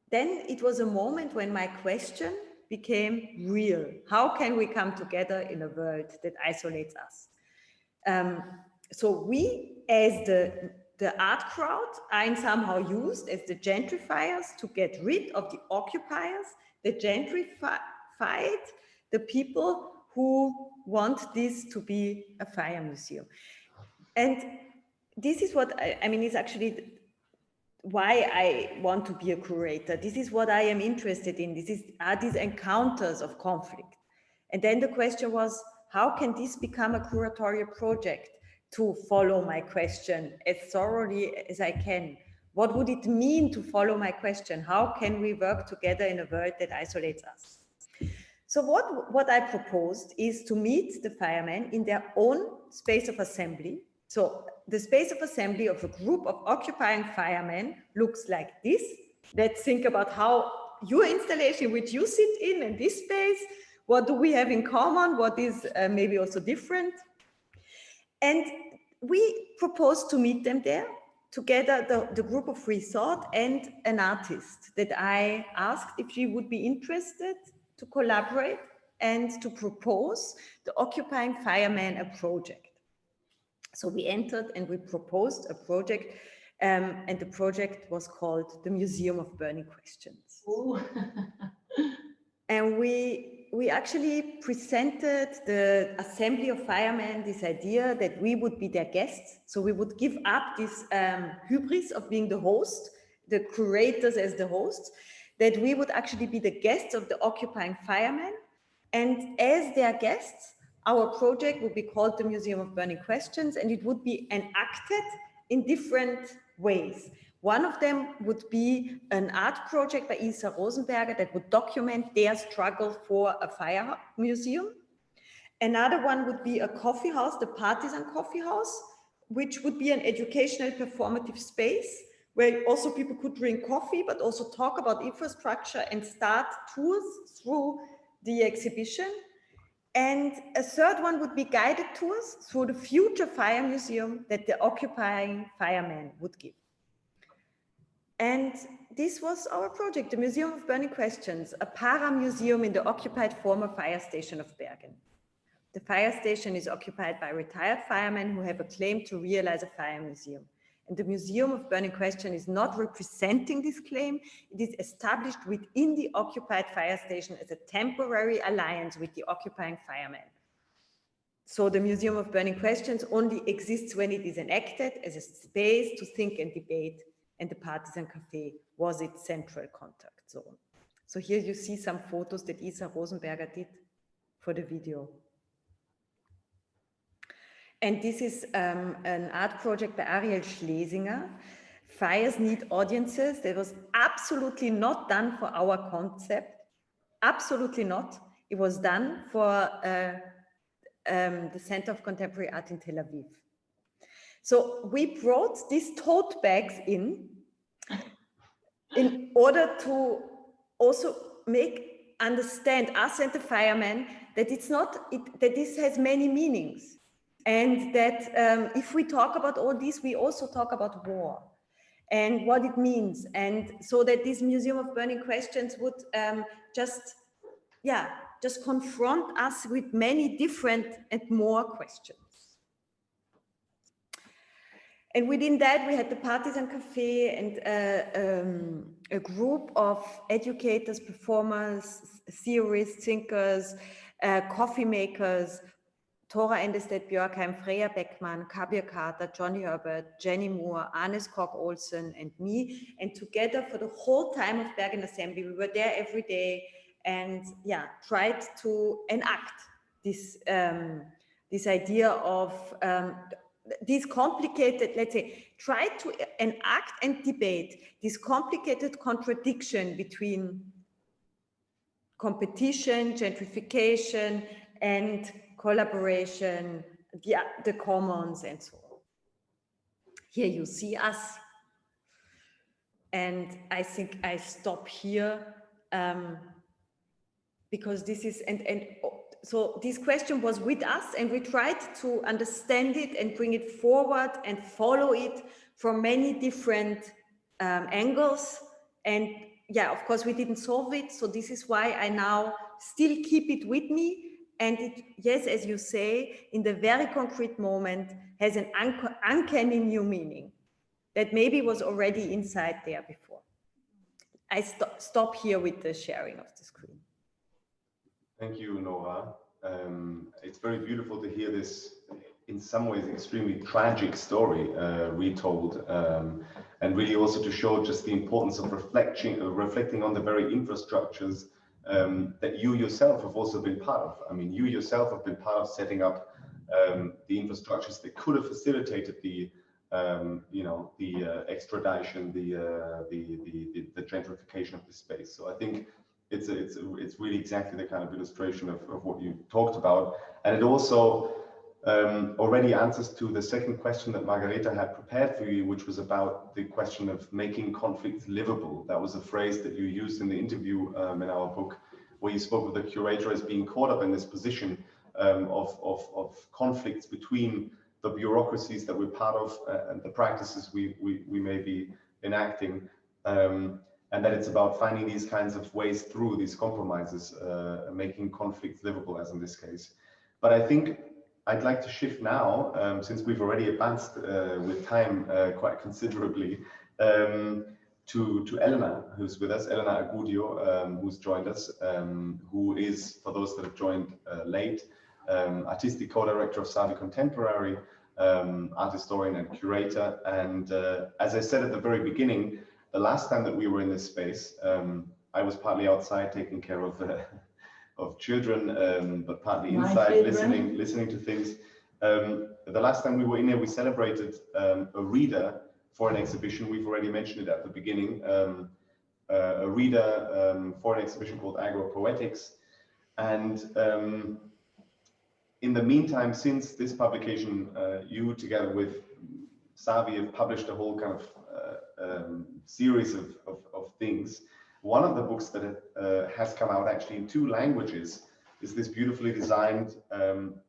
then it was a moment when my question became real. How can we come together in a world that isolates us? So we, as the art crowd, are somehow used as the gentrifiers to get rid of the occupiers, the gentrified the people who want this to be a fire museum. And this is what I mean, it's actually why I want to be a curator. This is what I am interested in. Are these encounters of conflict. And then the question was, how can this become a curatorial project to follow my question as thoroughly as I can? What would it mean to follow my question? How can we work together in a world that isolates us? So what I proposed is to meet the firemen in their own space of assembly. So the space of assembly of a group of occupying firemen looks like this. Let's think about how your installation, which you sit in, and this space, what do we have in common? What is maybe also different? And we proposed to meet them there together, the group of free thought and an artist that I asked if she would be interested to collaborate and to propose the occupying firemen a project. So we entered and we proposed a project, and the project was called the Museum of Burning Questions. And we actually presented the Assembly of Firemen this idea that we would be their guests. So we would give up this hubris of being the host, the curators as the hosts, that we would actually be the guests of the occupying firemen. And as their guests, our project would be called the Museum of Burning Questions, and it would be enacted in different ways. One of them would be an art project by Ilse Rosenberger that would document their struggle for a fire museum. Another one would be a coffee house, the Partisan Coffee House, which would be an educational performative space where also people could drink coffee, but also talk about infrastructure and start tours through the exhibition. And a third one would be guided tours through the future fire museum that the occupying firemen would give. And this was our project, the Museum of Burning Questions, a para-museum in the occupied former fire station of Bergen. The fire station is occupied by retired firemen who have a claim to realize a fire museum. And the Museum of Burning Question is not representing this claim. It is established within the occupied fire station as a temporary alliance with the occupying firemen. So the Museum of Burning Questions only exists when it is enacted as a space to think and debate, and the Partisan Café was its central contact zone. So here you see some photos that Isa Rosenberger did for the video. And this is an art project by Ariel Schlesinger. Fires need audiences. That was absolutely not done for our concept. Absolutely not. It was done for the Center of Contemporary Art in Tel Aviv. So we brought these tote bags in order to also understand us and the firemen that it's not, that this has many meanings. And that if we talk about all this, we also talk about war and what it means. And so that this Museum of Burning Questions would just confront us with many different and more questions. And within that, we had the Partisan Café and a group of educators, performers, theorists, thinkers, coffee makers, Tora Endestedt Björkheim, Freya Beckmann, Kabir Carter, Johnny Herbert, Jenny Moore, Arne Skog Olsen, and me. And together for the whole time of Bergen Assembly, we were there every day and tried to enact this, this idea of these complicated, let's say, try to enact and debate this complicated contradiction between competition, gentrification, and collaboration, the commons, and so on. Here you see us. And I think I stop here because this is, so this question was with us and we tried to understand it and bring it forward and follow it from many different angles. And of course we didn't solve it. So this is why I now still keep it with me. And it, yes, as you say, in the very concrete moment, has an uncanny new meaning that maybe was already inside there before. I stop here with the sharing of the screen. Thank you, Nora. It's very beautiful to hear this, in some ways, extremely tragic story retold, and really also to show just the importance of reflecting on the very infrastructures that you yourself have also been part of. I mean, you yourself have been part of setting up the infrastructures that could have facilitated the, the extradition, the gentrification of the space. So I think it's really exactly the kind of illustration of what you talked about, and it also already answers to the second question that Margareta had prepared for you, which was about the question of making conflicts livable. That was a phrase that you used in the interview in our book, where you spoke of the curator as being caught up in this position of conflicts between the bureaucracies that we're part of and the practices we may be enacting, and that it's about finding these kinds of ways through these compromises, making conflicts livable, as in this case. But I think I'd like to shift now, since we've already advanced with time quite considerably, to Elena, who's with us, Elena Agudio, who's joined us, who is, for those that have joined late, artistic co-director of Savi Contemporary, art historian and curator. And as I said at the very beginning, the last time that we were in this space, I was partly outside taking care of children, but partly inside listening to things. The last time we were in here, we celebrated a reader for an exhibition. We've already mentioned it at the beginning. A reader for an exhibition called Agropoetics. And in the meantime, since this publication, you together with Savi have published a whole kind of series of things. One of the books that has come out actually in 2 languages is this beautifully designed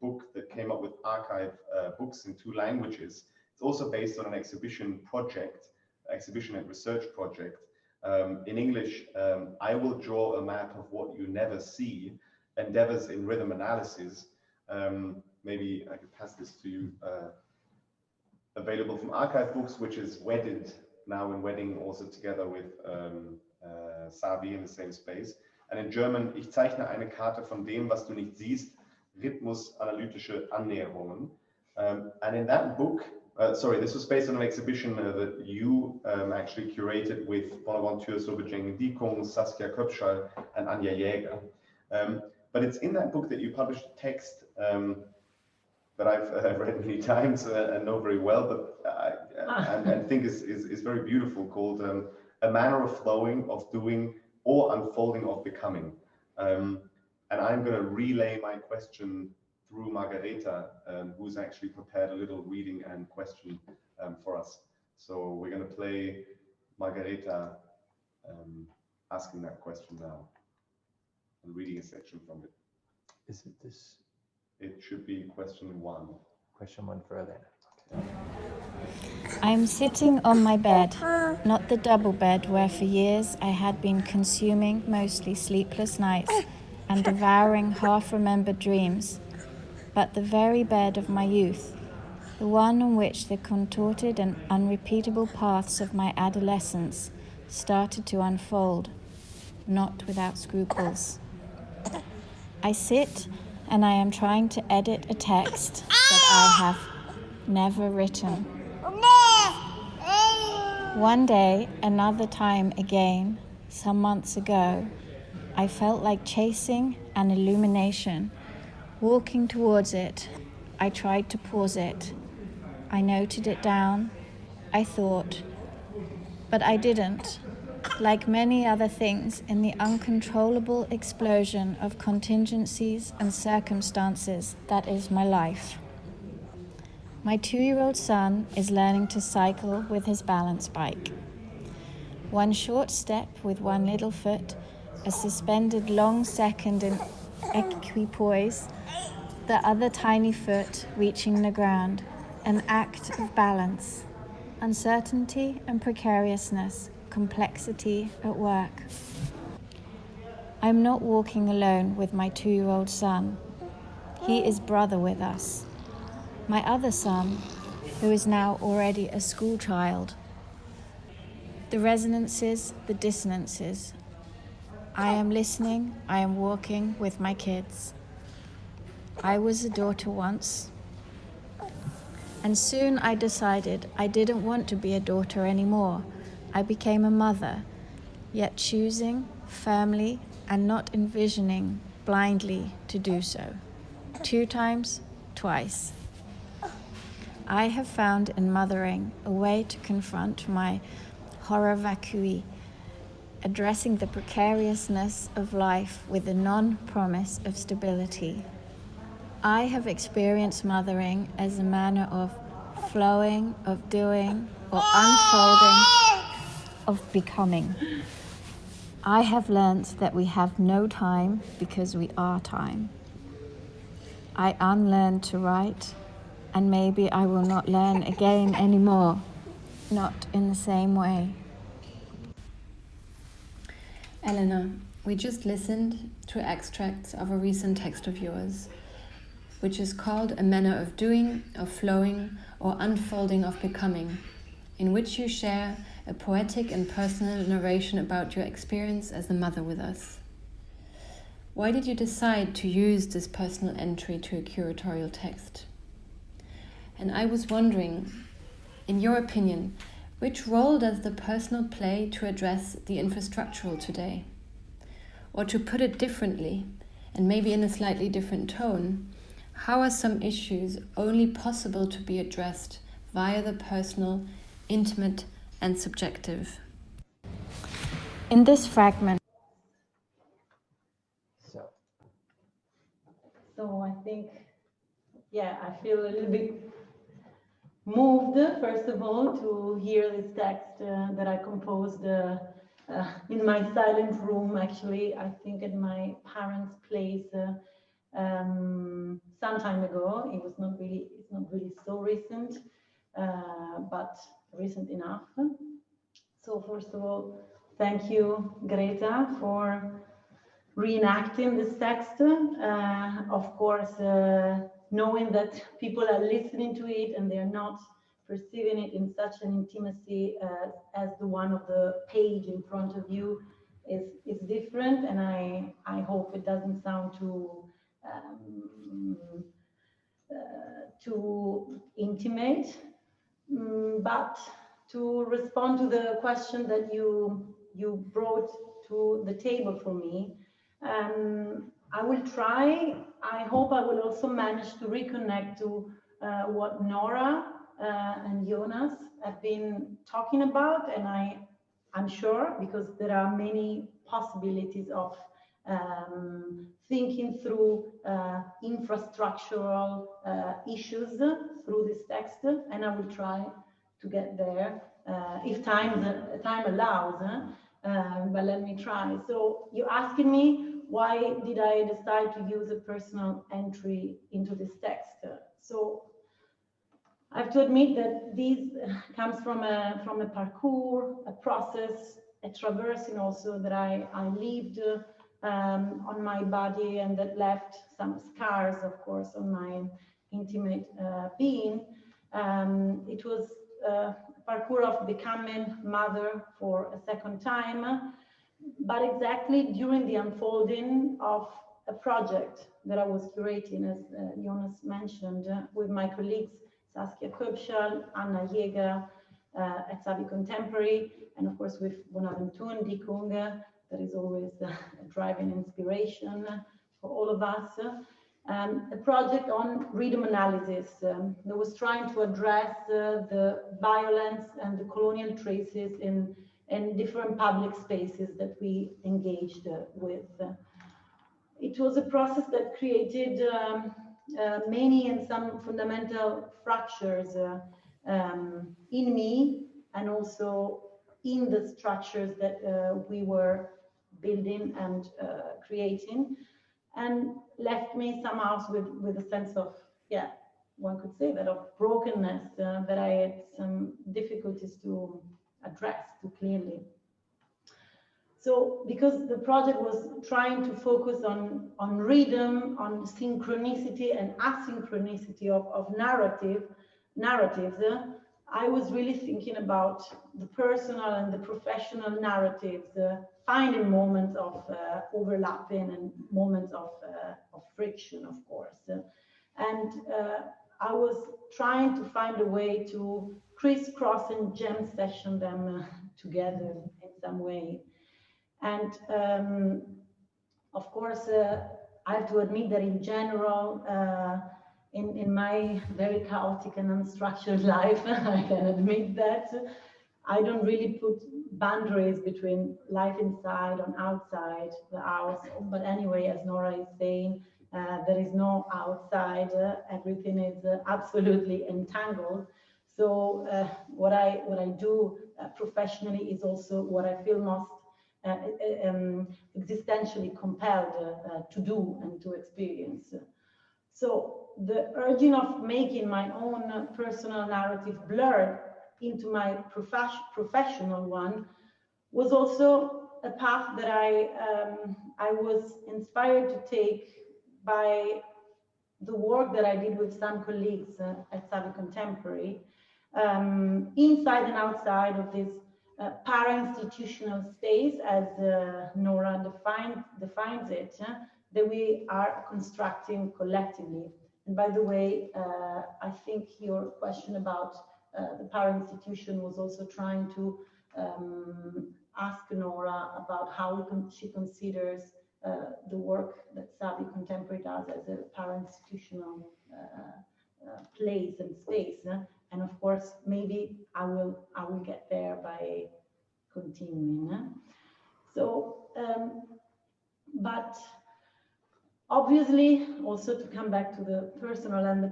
book that came up with archive books in 2 languages. It's also based on an exhibition and research project. In English, I Will Draw a Map of What You Never See, Endeavors in Rhythm Analysis. Maybe I could pass this to you. available from Archive Books, which is wedded now in Wedding, also together with Sabi in the same space. And in German, ich zeichne eine Karte von dem, was du nicht siehst, rhythmusanalytische Annäherungen. And in that book, sorry, this was based on an exhibition that you actually curated with Bonaventure Sobejengen-Dikong, Saskia Köpschal, and Anja Jäger. But it's in that book that you published a text that I've read many times and know very well, but and think is very beautiful, called A Manner of Flowing, of Doing, or Unfolding of Becoming. And I'm going to relay my question through Margareta, who's actually prepared a little reading and question for us. So we're going to play Margareta asking that question now and reading a section from it. Is it this? It should be question 1. Question 1 for Elena. I'm sitting on my bed, not the double bed where for years I had been consuming mostly sleepless nights and devouring half-remembered dreams, but the very bed of my youth, the one on which the contorted and unrepeatable paths of my adolescence started to unfold, not without scruples. I sit and I am trying to edit a text that I have never written. One day, another time again, some months ago, I felt like chasing an illumination. Walking towards it, I tried to pause it. I noted it down, I thought, but I didn't. Like many other things in the uncontrollable explosion of contingencies and circumstances that is my life. My 2-year-old son is learning to cycle with his balance bike. One short step with one little foot, a suspended long second in equipoise, the other tiny foot reaching the ground, an act of balance, uncertainty and precariousness, complexity at work. I'm not walking alone with my 2-year-old son. He is brother with us. My other son, who is now already a school child. The resonances, the dissonances. I am listening, I am walking with my kids. I was a daughter once, and soon I decided I didn't want to be a daughter anymore. I became a mother, yet choosing firmly and not envisioning blindly to do so. 2 times, twice. I have found in mothering a way to confront my horror vacui, addressing the precariousness of life with the non-promise of stability. I have experienced mothering as a manner of flowing, of doing, or unfolding, of becoming. I have learned that we have no time because we are time. I unlearned to write, and maybe I will not learn again anymore, not in the same way. Elena, we just listened to extracts of a recent text of yours, which is called A Manner of Doing, of Flowing, or Unfolding of Becoming, in which you share a poetic and personal narration about your experience as a mother with us. Why did you decide to use this personal entry to a curatorial text? And I was wondering, in your opinion, which role does the personal play to address the infrastructural today? Or to put it differently, and maybe in a slightly different tone, how are some issues only possible to be addressed via the personal, intimate, and subjective? In this fragment, So I think, yeah, I feel a little bit moved, first of all, to hear this text that I composed in my silent room, actually, I think at my parents' place some time ago. It's not really so recent, but recent enough. So first of all, thank you, Greta, for reenacting this text. Of course, knowing that people are listening to it and they're not perceiving it in such an intimacy as the one of the page in front of you is different, and I hope it doesn't sound too intimate, but to respond to the question that you brought to the table for me, I will try. I hope I will also manage to reconnect to what Nora and Jonas have been talking about, and I'm sure, because there are many possibilities of thinking through infrastructural issues through this text, and I will try to get there if time allows. But let me try. So you asked me, why did I decide to use a personal entry into this text? So I have to admit that this comes from a parcours, a process, a traversing also that I lived on my body, and that left some scars, of course, on my intimate being. It was a parcours of becoming mother for a second time, but exactly during the unfolding of a project that I was curating, as Jonas mentioned, with my colleagues Saskia Köpschal, Anna Jäger at Savi Contemporary, and of course with Bonaventure Dikung, that is always a driving inspiration for all of us. A project on rhythm analysis that was trying to address the violence and the colonial traces in different public spaces that we engaged with. It was a process that created many and some fundamental fractures in me, and also in the structures that we were building and creating, and left me somehow with a sense of, yeah, one could say that, of brokenness that I had some difficulties to address too clearly. So because the project was trying to focus on rhythm, on synchronicity and asynchronicity of narratives, I was really thinking about the personal and the professional narratives, finding moments of overlapping and moments of friction, of course. And I was trying to find a way to crisscross and jam session them together in some way. And of course, I have to admit that in general, in my very chaotic and unstructured life, I can admit that I don't really put boundaries between life inside and outside the house. But anyway, as Nora is saying, there is no outside. Everything is absolutely entangled. So what I do professionally is also what I feel most existentially compelled to do and to experience. So the urging of making my own personal narrative blurred into my professional one was also a path that I was inspired to take by the work that I did with some colleagues at Savi Contemporary, inside and outside of this para-institutional space, as Nora defines it, that we are constructing collectively. And by the way, I think your question about the para-institution was also trying to ask Nora about how she considers the work that Savi Contemporary does as a para-institutional place and space. And of course, maybe I will get there by continuing. So, but obviously, also to come back to the personal and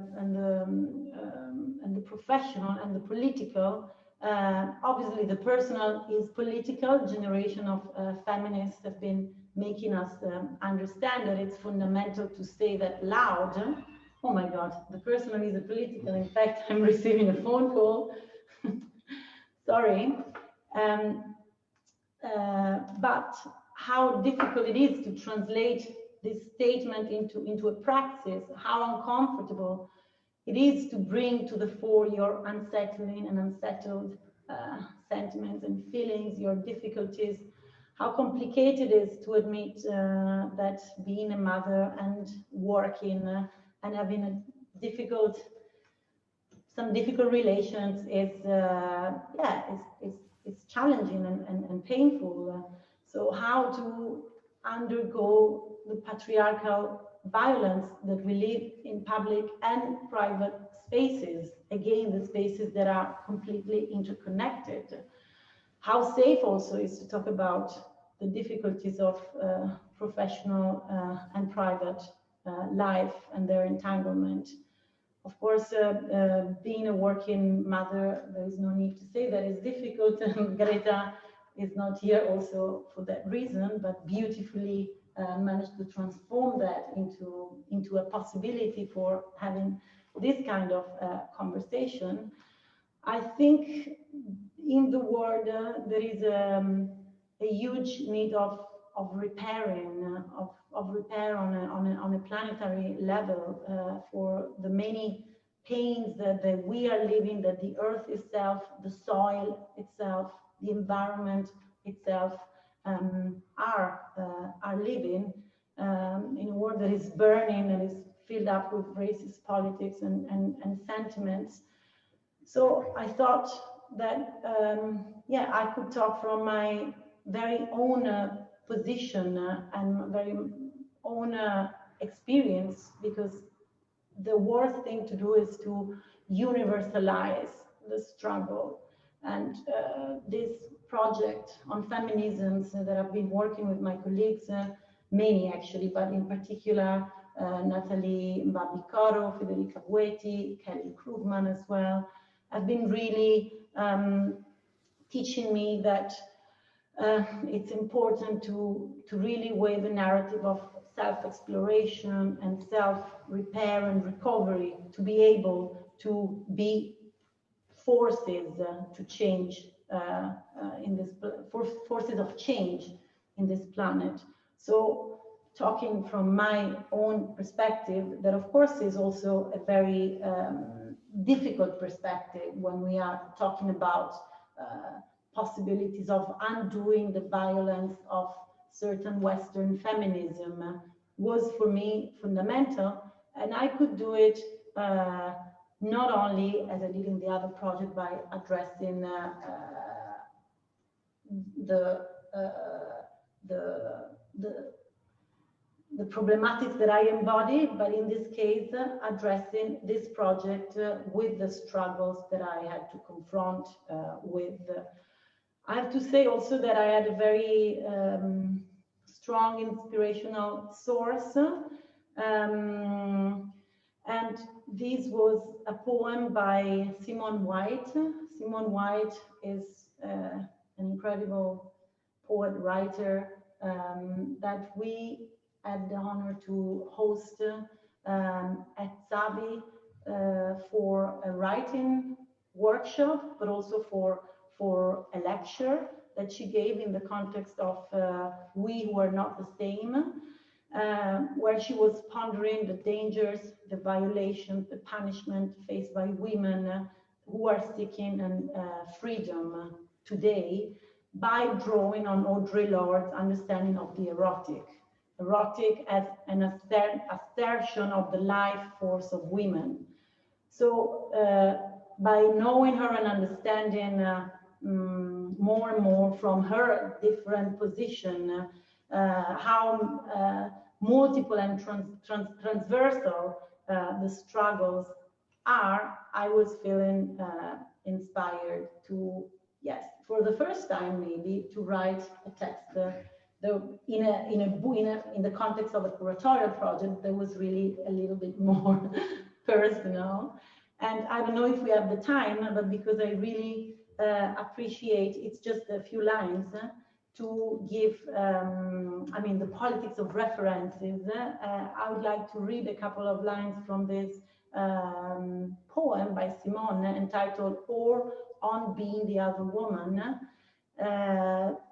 the professional and the political. Obviously, the personal is political. Generation of feminists have been making us understand that it's fundamental to say that loud. Oh my God, the personal is a political. In fact, I'm receiving a phone call. Sorry. But how difficult it is to translate this statement into a practice, how uncomfortable it is to bring to the fore your unsettling and unsettled sentiments and feelings, your difficulties, how complicated it is to admit that being a mother and working and having a some difficult relations is it's challenging and painful. So how to undergo the patriarchal violence that we live in public and private spaces, again, the spaces that are completely interconnected. How safe also is to talk about the difficulties of professional and private life and their entanglement. Of course, being a working mother, there is no need to say that it's difficult. Margareta is not here also for that reason, but beautifully managed to transform that into a possibility for having this kind of conversation. I think in the world there is a huge need of repairing, of repair on a planetary level for the many pains that we are living, that the earth itself, the soil itself, the environment itself are living in a world that is burning and is filled up with racist politics and sentiments. So I thought that, yeah, I could talk from my very own position and very own experience, because the worst thing to do is to universalize the struggle. And this project on feminisms that I've been working with my colleagues, many actually, but in particular, Natalie Mbabikaro, Federica Bueti, Kelly Krugman as well, have been really teaching me that it's important to really weigh the narrative of self-exploration and self-repair and recovery, to be able to be forces to change in this forces of change in this planet. So talking from my own perspective, that of course is also a very difficult perspective when we are talking about possibilities of undoing the violence of certain Western feminism, was for me fundamental. And I could do it not only, as I did in the other project, by addressing the problematics that I embody, but in this case, addressing this project with the struggles that I had to confront with. I have to say also that I had a very strong inspirational source, and this was a poem by Simone White. Simone White is an incredible poet writer that we had the honor to host at Zavi for a writing workshop, but also for a lecture that she gave in the context of We Who Are Not the Same, where she was pondering the dangers, the violations, the punishment faced by women who are seeking freedom today, by drawing on Audre Lorde's understanding of the erotic as an assertion of the life force of women. So by knowing her and understanding more and more from her different position, how multiple and transversal the struggles are, I was feeling inspired to, yes, for the first time maybe, to write a text in the context of a curatorial project that was really a little bit more personal. And I don't know if we have the time, but because I really appreciate, it's just a few lines to give, I mean, the politics of references. I would like to read a couple of lines from this poem by Simone entitled Or on Being the Other Woman,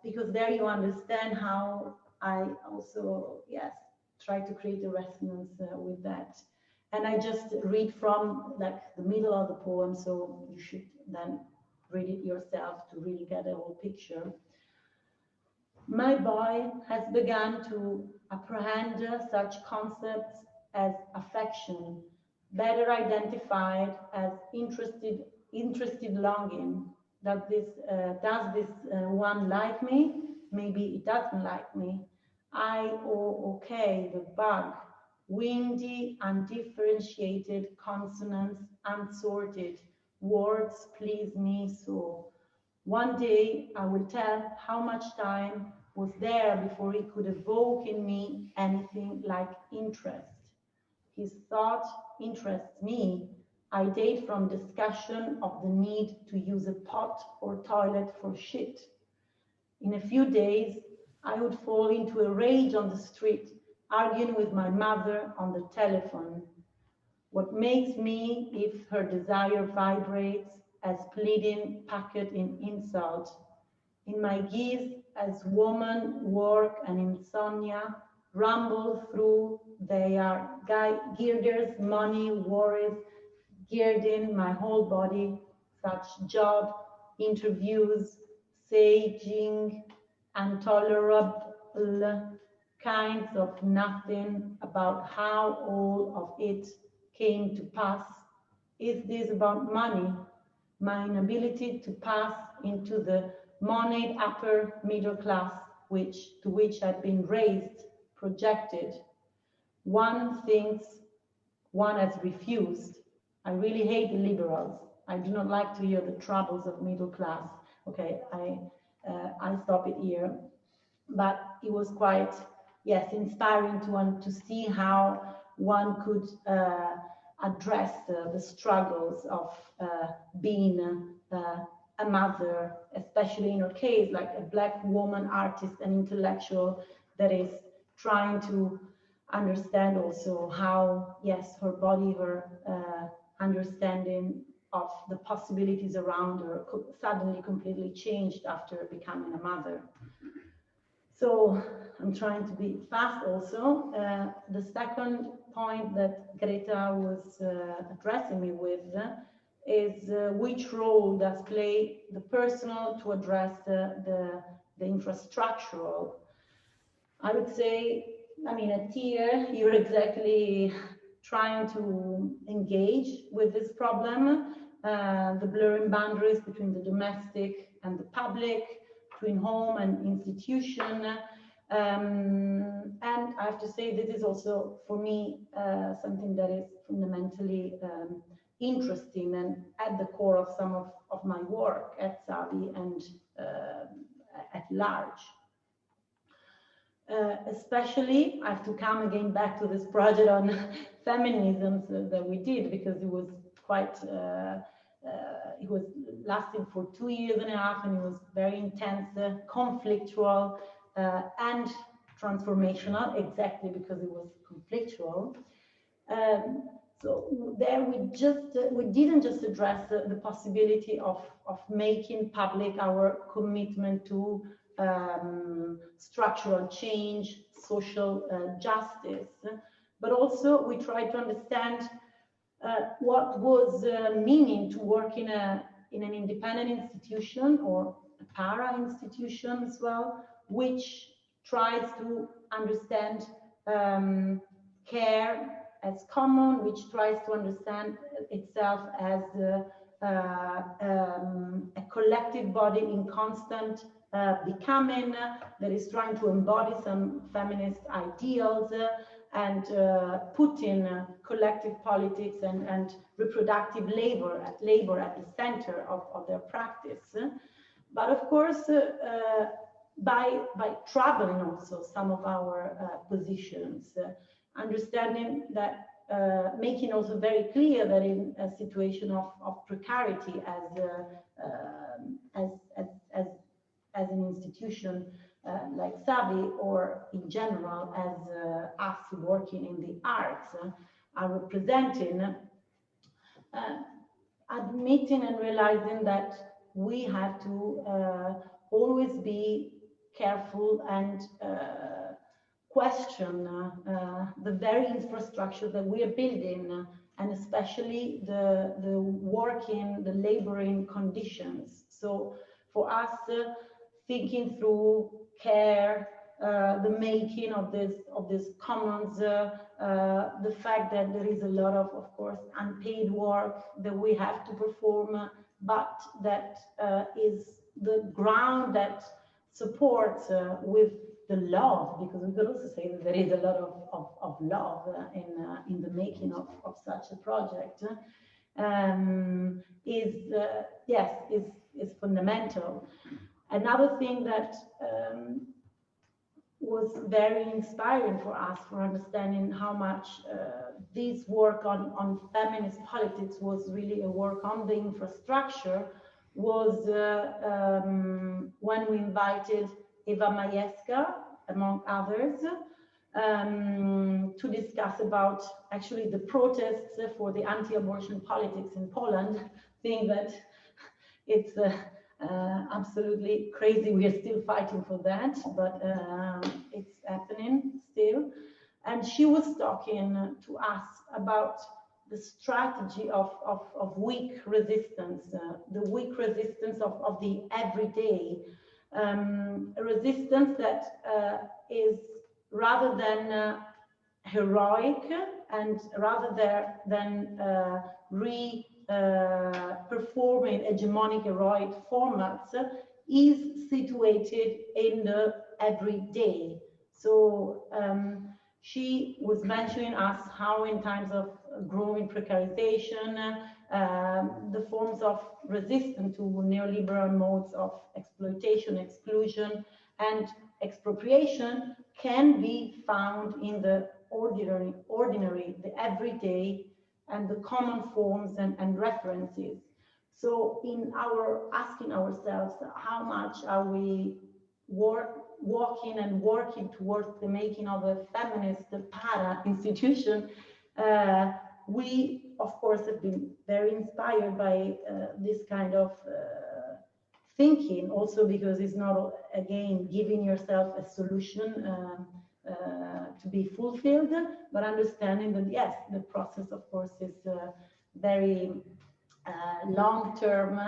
because there you understand how I also, yes, try to create a resonance with that. And I just read from like the middle of the poem, so you should then read it yourself to really get a whole picture. My boy has begun to apprehend such concepts as affection, better identified as interested longing. Does this one like me? Maybe it doesn't like me. okay, the bug, windy, undifferentiated consonants, unsorted, words please me so. One day I will tell how much time was there before he could evoke in me anything like interest. His thought interests me. I date from discussion of the need to use a pot or toilet for shit. In a few days, I would fall into a rage on the street, arguing with my mother on the telephone. What makes me, if her desire vibrates, as pleading packed in insult. In my geese, as woman, work, and insomnia rumble through, they are girders, money, worries, girding my whole body, such job, interviews, saging, intolerable kinds of nothing about how all of it came to pass. Is this about money? My inability to pass into the moneyed upper middle class, to which I've been raised, projected. One thinks one has refused. I really hate the liberals. I do not like to hear the troubles of middle class. Okay, I stop it here. But it was quite, yes, inspiring to see how one could address the struggles of being a mother, especially in her case, like a Black woman artist and intellectual that is trying to understand also how, yes, her body, her understanding of the possibilities around her suddenly completely changed after becoming a mother. So I'm trying to be fast also. The second point that Greta was addressing me with is which role does play the personal to address the infrastructural. I would say, I mean, at TIER, you're exactly trying to engage with this problem, the blurring boundaries between the domestic and the public, between home and institution. And I have to say, this is also, for me, something that is fundamentally interesting and at the core of some of my work at Savi and at large. Especially, I have to come again back to this project on feminism that we did, because it was quite, it was lasting for 2.5 years, and it was very intense, conflictual, and transformational, exactly because it was conflictual. So there we didn't just address the possibility of making public our commitment to structural change, social justice, but also we tried to understand what was meaning to work in an independent institution or a para institution as well, which tries to understand care as common, which tries to understand itself as a collective body in constant becoming, that is trying to embody some feminist ideals and put in collective politics and reproductive labor at the center of their practice. But of course, by traveling also some of our positions, understanding that, making also very clear that in a situation of precarity as an institution like Savi, or in general as us working in the arts are representing, admitting and realizing that we have to always be careful and question the very infrastructure that we are building, and especially the working, the laboring conditions. So for us, thinking through care, the making of this commons, the fact that there is a lot of course, unpaid work that we have to perform, but that is the ground that supports with the love, because we could also say that there is a lot of love in the making of such a project, is fundamental. Another thing that was very inspiring for us for understanding how much this work on feminist politics was really a work on the infrastructure was when we invited Eva Majewska, among others, to discuss about actually the protests for the anti-abortion politics in Poland. I think that it's absolutely crazy. We are still fighting for that, but it's happening still. And she was talking to us about the strategy of weak resistance, the weak resistance of the everyday, a resistance that is rather than heroic and rather than performing hegemonic heroic formats, is situated in the everyday. So she was mentioning us how in times of growing precarization, the forms of resistance to neoliberal modes of exploitation, exclusion, and expropriation can be found in the ordinary, the everyday, and the common forms and references. So in our asking ourselves, how much are we walking and working towards the making of a feminist para-institution, we, of course, have been very inspired by this kind of thinking, also because it's not, again, giving yourself a solution to be fulfilled, but understanding that, yes, the process, of course, is very long-term,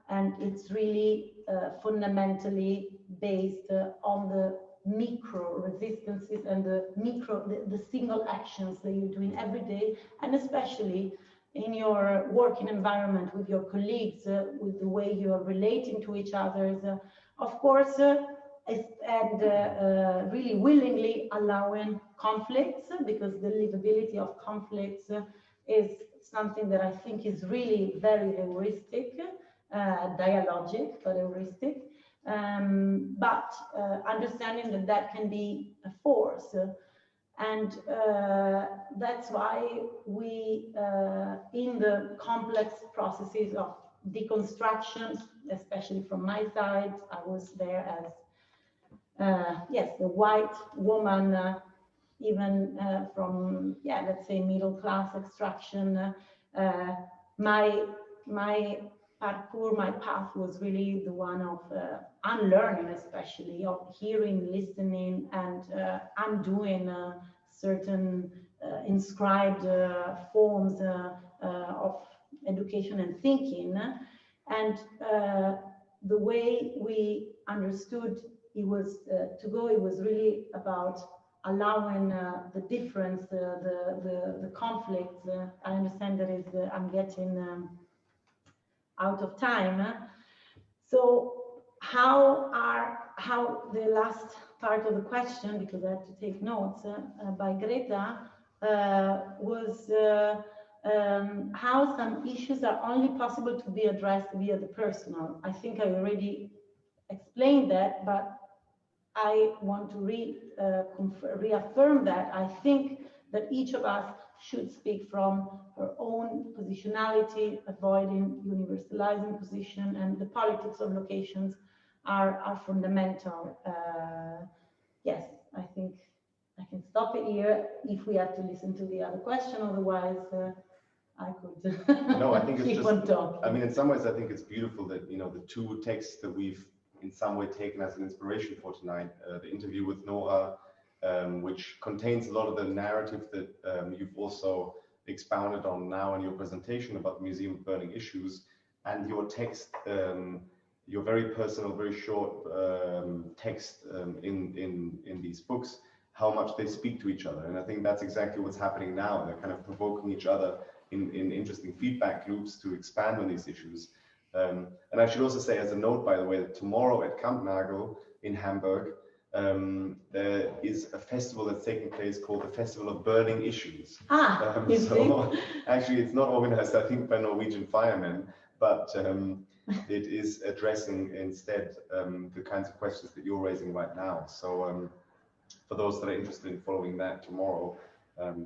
and it's really fundamentally based on the micro resistances and the single actions that you're doing every day, and especially in your working environment with your colleagues, with the way you are relating to each other, of course, and really willingly allowing conflicts, because the livability of conflicts is something that I think is really very heuristic, dialogic, but heuristic. But understanding that that can be a force, and that's why we, in the complex processes of deconstruction, especially from my side, I was there as, yes, the white woman, even from, yeah, let's say middle class extraction. My parcours, my path was really the one of unlearning, especially of hearing, listening, and undoing certain inscribed forms of education and thinking. And the way we understood it was it was really about allowing the difference, the conflicts. I understand that is I'm getting out of time. So how the last part of the question, because I have to take notes, by Greta, was how some issues are only possible to be addressed via the personal. I think I already explained that, but I want to reaffirm that. I think that each of us should speak from her own positionality, avoiding universalizing position, and the politics of locations are fundamental. Yes, I think I can stop it here if we have to listen to the other question, otherwise I could no, I think it's keep just, on talking. I mean, in some ways, I think it's beautiful that, you know, the two texts that we've in some way taken as an inspiration for tonight, the interview with Nora which contains a lot of the narrative that you've also expounded on now in your presentation about the Museum of Burning Issues, and your text, your very personal, very short text in these books, how much they speak to each other. And I think that's exactly what's happening now. They're kind of provoking each other in interesting feedback loops to expand on these issues. And I should also say, as a note, by the way, that tomorrow at Kampnagel in Hamburg, there is a festival that's taking place called the Festival of Burning Issues. So actually, it's not organized, I think, by Norwegian firemen, but it is addressing instead the kinds of questions that you're raising right now. So for those that are interested in following that tomorrow,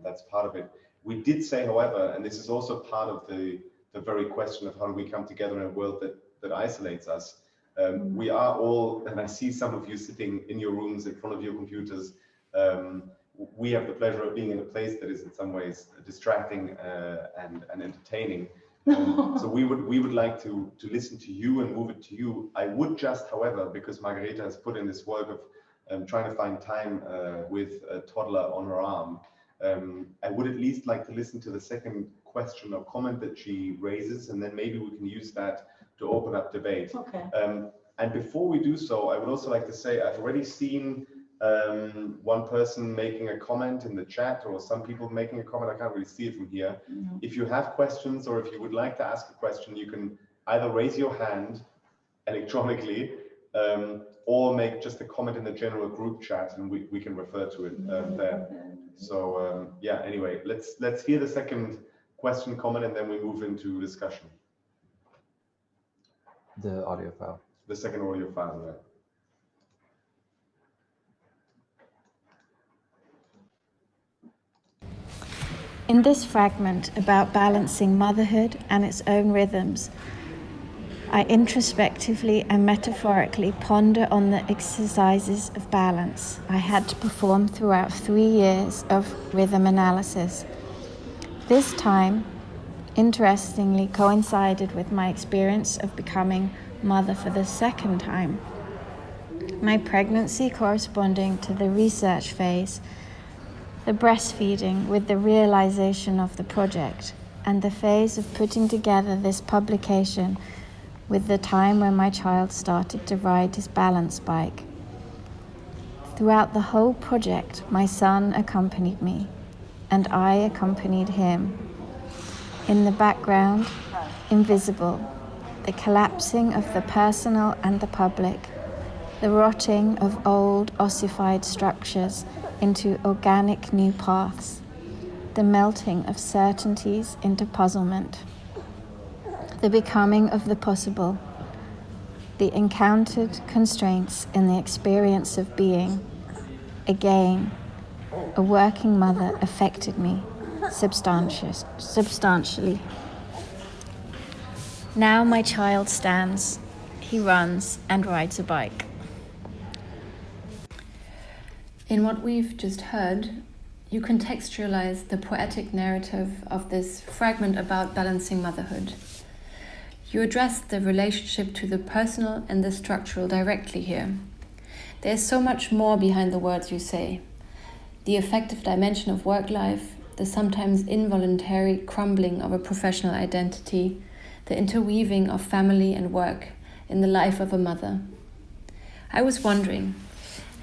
that's part of it. We did say, however, and this is also part of the very question of how do we come together in a world that isolates us. We are all, and I see some of you sitting in your rooms in front of your computers. We have the pleasure of being in a place that is in some ways distracting and entertaining. So we would like to listen to you and move it to you. I would just, however, because Margareta has put in this work of trying to find time with a toddler on her arm, I would at least like to listen to the second question or comment that she raises, and then maybe we can use that to open up debate. Okay. And before we do so, I would also like to say I've already seen one person making a comment in the chat, or some people making a comment. I can't really see it from here. Mm-hmm. If you have questions, or if you would like to ask a question, you can either raise your hand electronically, or make just a comment in the general group chat, and we can refer to it there. So yeah, anyway, let's hear the second question, comment, and then we move into discussion. The audio file. The second audio file, yeah. In this fragment about balancing motherhood and its own rhythms, I introspectively and metaphorically ponder on the exercises of balance I had to perform throughout 3 years of rhythm analysis. This time, interestingly, coincided with my experience of becoming mother for the second time. My pregnancy corresponding to the research phase, the breastfeeding with the realization of the project, and the phase of putting together this publication with the time when my child started to ride his balance bike. Throughout the whole project, my son accompanied me, and I accompanied him. In the background, invisible, the collapsing of the personal and the public, the rotting of old ossified structures into organic new paths, the melting of certainties into puzzlement, the becoming of the possible, the encountered constraints in the experience of being. Again, a working mother affected me substantially. Now my child stands, he runs and rides a bike. In what we've just heard, you contextualize the poetic narrative of this fragment about balancing motherhood. You address the relationship to the personal and the structural directly here. There's so much more behind the words you say. The affective dimension of work life, the sometimes involuntary crumbling of a professional identity, the interweaving of family and work in the life of a mother. I was wondering,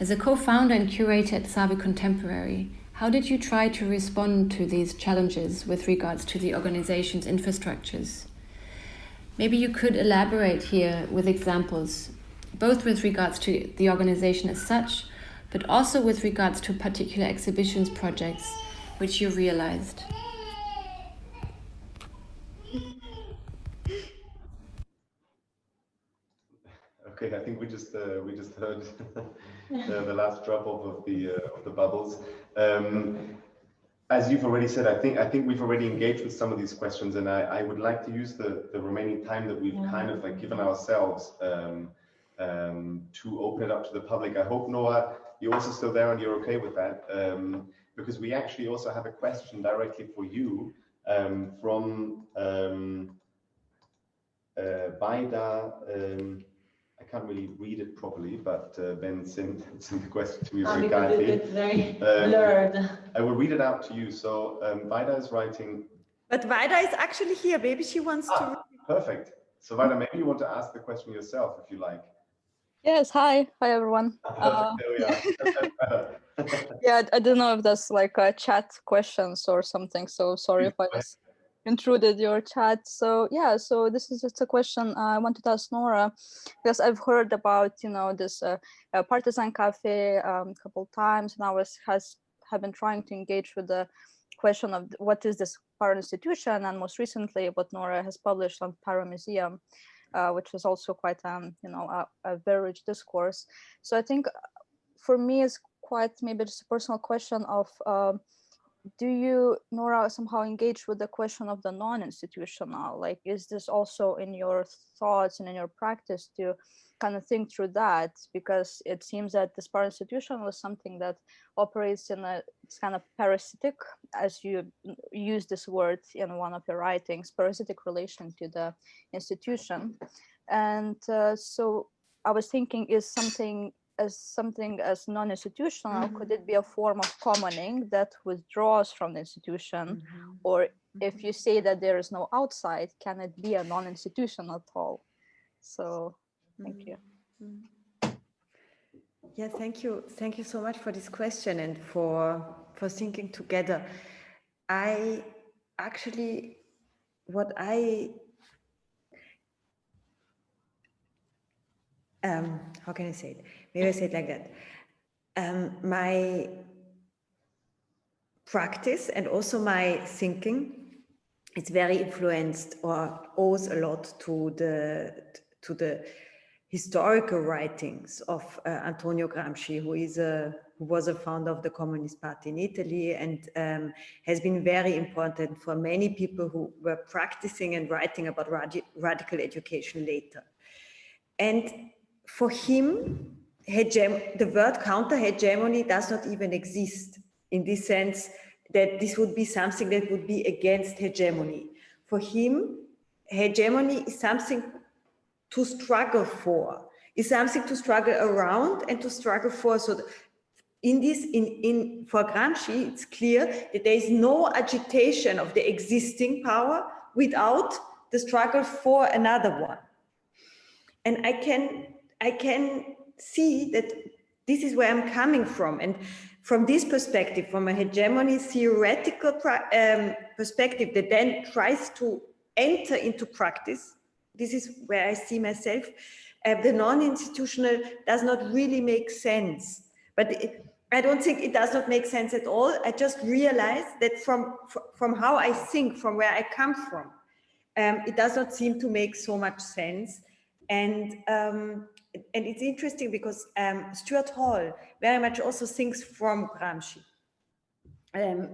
as a co-founder and curator at Savi Contemporary, how did you try to respond to these challenges with regards to the organization's infrastructures? Maybe you could elaborate here with examples, both with regards to the organization as such, but also with regards to particular exhibitions projects which you realized. Okay, I think we just heard the last drop off of the bubbles. As you've already said, I think we've already engaged with some of these questions, and I would like to use the remaining time that we've kind of like given ourselves to open it up to the public. I hope, Nora, you're also still there and you're okay with that, because we actually also have a question directly for you from Baida. I I can't really read it properly, but Ben sent the question to me very Because kindly. it's very blurred. I will read it out to you. So Vaida is writing. But Vaida is actually here. Maybe she wants to. Perfect. So Vaida, maybe you want to ask the question yourself, if you like. Yes, hi everyone. Yeah, I don't know if that's like a chat questions or something, so sorry if I just intruded your chat. So yeah, so this is just a question I wanted to ask Nora, because I've heard about, you know, this partisan cafe a couple times, and I have been trying to engage with the question of what is this para institution, and most recently what Nora has published on Para Museum, which is also quite you know, a very rich discourse. So I think for me it's quite maybe just a personal question of do you, Nora, somehow engage with the question of the non-institutional? Like, is this also in your thoughts and in your practice to kind of think through that? Because it seems that this para-institutional is something that operates in a kind of parasitic, as you use this word in one of your writings, parasitic relation to the institution. And so I was thinking, is something as non-institutional, could it be a form of commoning that withdraws from the institution? Or if you say that there is no outside, can it be a non-institutional at all? So thank you. Yeah, thank you so much for this question and for thinking together. I actually, how can I say it? Maybe I say it like that. My practice and also my thinking, it's very influenced or owes a lot to the historical writings of Antonio Gramsci, who was a founder of the Communist Party in Italy, and has been very important for many people who were practicing and writing about radical education later. And for him, the word counter-hegemony does not even exist, in this sense that this would be something that would be against hegemony. For him, hegemony is something to struggle for, is something to struggle around and to struggle for. So for Gramsci, it's clear that there is no agitation of the existing power without the struggle for another one. And I can see that this is where I'm coming from. And from this perspective, from a hegemony theoretical perspective that then tries to enter into practice, this is where I see myself. The non-institutional does not really make sense. But I don't think it does not make sense at all. I just realized that from how I think, from where I come from, it does not seem to make so much sense. And it's interesting because Stuart Hall very much also thinks from Gramsci.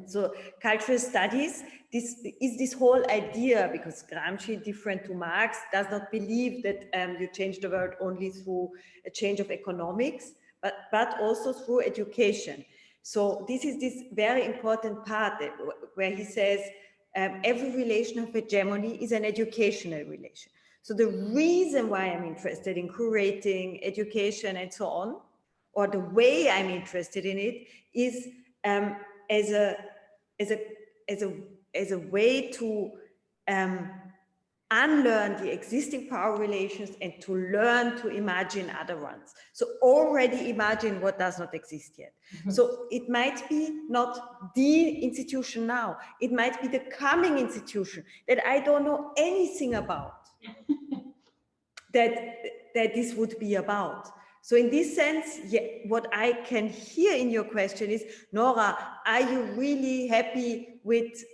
So cultural studies, this whole idea, because Gramsci, different to Marx, does not believe that you change the world only through a change of economics, but also through education. So this is this very important part where he says every relation of hegemony is an educational relation. So the reason why I'm interested in curating education and so on, or the way I'm interested in it, is as a way to unlearn the existing power relations and to learn to imagine other ones. So already imagine what does not exist yet. So it might be not the institution now, it might be the coming institution that I don't know anything about. that this would be about. So in this sense, yeah, what I can hear in your question is, Nora, are you really happy with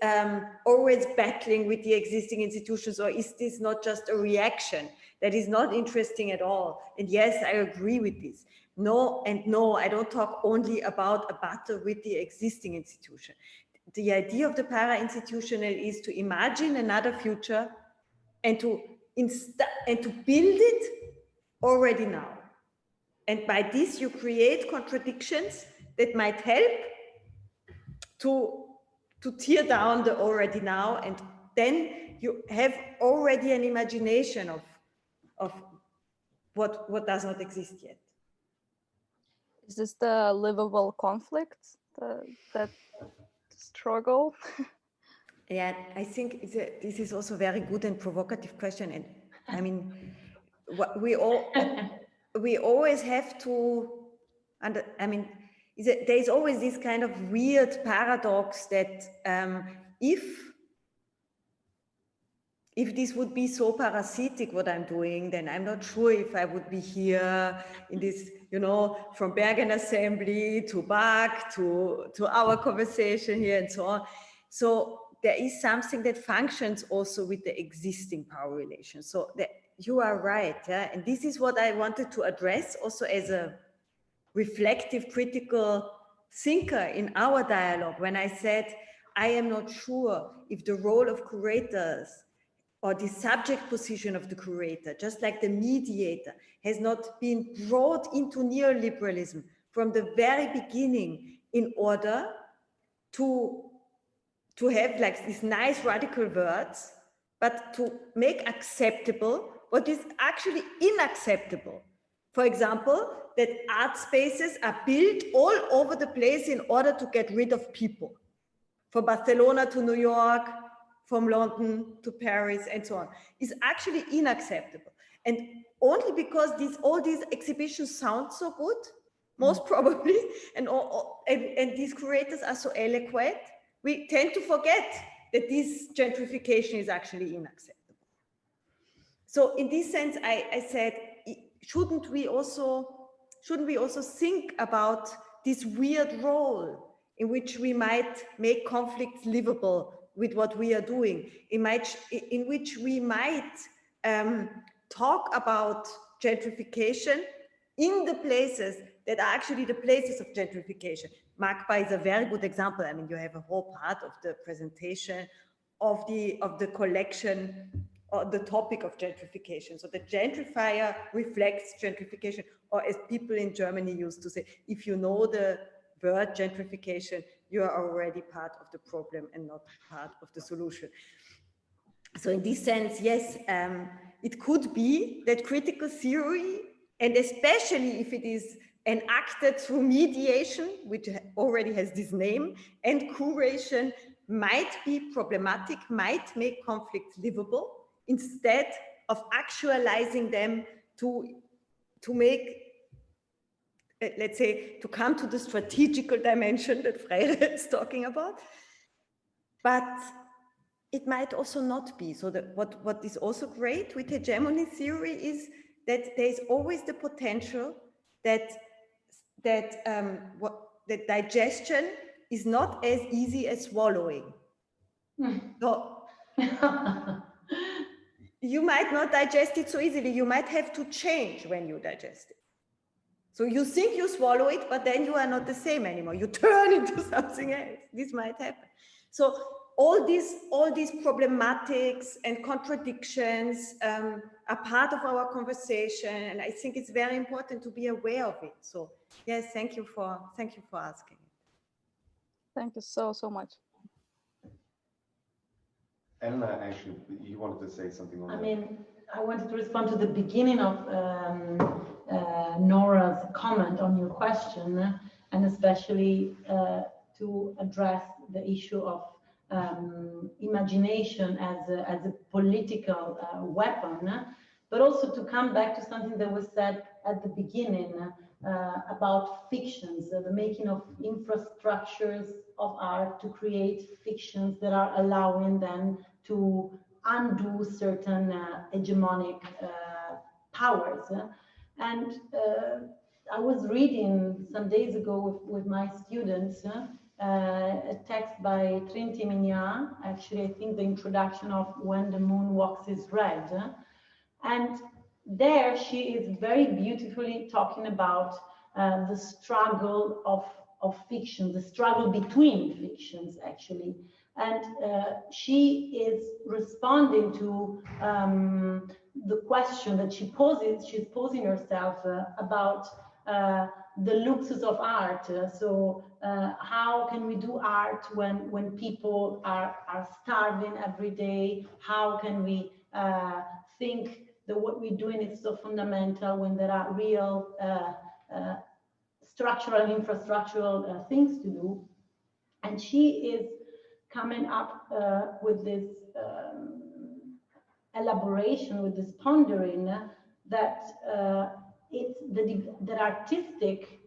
always battling with the existing institutions, or is this not just a reaction that is not interesting at all? And yes, I agree with this. No, and no, I don't talk only about a battle with the existing institution. The idea of the para-institutional is to imagine another future and to build it already now. And by this, you create contradictions that might help to tear down the already now. And then you have already an imagination of what does not exist yet. Is this the livable conflict, that struggle? Yeah, I think this is also a very good and provocative question. And I mean, we always have to, there is always this kind of weird paradox that if this would be so parasitic what I'm doing, then I'm not sure if I would be here in this, from Bergen Assembly to back to our conversation here and so on. So there is something that functions also with the existing power relations. So you are right, yeah? And this is what I wanted to address also as a reflective, critical thinker in our dialogue, when I said, I am not sure if the role of curators or the subject position of the curator, just like the mediator, has not been brought into neoliberalism from the very beginning in order to have like these nice radical words, but to make acceptable what is actually inacceptable. For example, that art spaces are built all over the place in order to get rid of people. From Barcelona to New York, from London to Paris, and so on, is actually unacceptable. And only because all these exhibitions sound so good, most probably, and these curators are so eloquent, we tend to forget that this gentrification is actually unacceptable. So in this sense, I said, shouldn't we also think about this weird role in which we might make conflicts livable with what we are doing, in which we might talk about gentrification in the places that are actually the places of gentrification. Magpie is a very good example. I mean, you have a whole part of the presentation of the collection or the topic of gentrification. So the gentrifier reflects gentrification, or as people in Germany used to say, if you know the word gentrification, you are already part of the problem and not part of the solution. So in this sense, yes, it could be that critical theory, and especially if it is enacted through mediation, which already has this name, and curation, might be problematic, might make conflicts livable, instead of actualizing them to make, let's say, to come to the strategical dimension that Freire is talking about. But it might also not be. So that what is also great with hegemony theory is that there's always the potential that digestion is not as easy as swallowing. So you might not digest it so easily. You might have to change when you digest it. So you think you swallow it, but then you are not the same anymore. You turn into something else. This might happen. So all these problematics and contradictions are part of our conversation, and I think it's very important to be aware of it. So yes, thank you for asking. Thank you so much. Elena, actually, you wanted to say something on that. I mean, I wanted to respond to the beginning of Nora's comment on your question, and especially to address the issue of imagination as a political weapon, but also to come back to something that was said at the beginning about fictions, the making of infrastructures of art to create fictions that are allowing them to undo certain hegemonic powers. And I was reading some days ago with my students a text by Trinity Mignard, actually I think the introduction of When the Moon Walks is Red. And there she is very beautifully talking about the struggle of fiction, the struggle between fictions actually. And she is responding to the question that she's posing herself about the luxus of art. So how can we do art when people are starving every day? How can we think that what we're doing is so fundamental when there are real structural and infrastructural things to do. And she is coming up with this elaboration, with this pondering that that artistic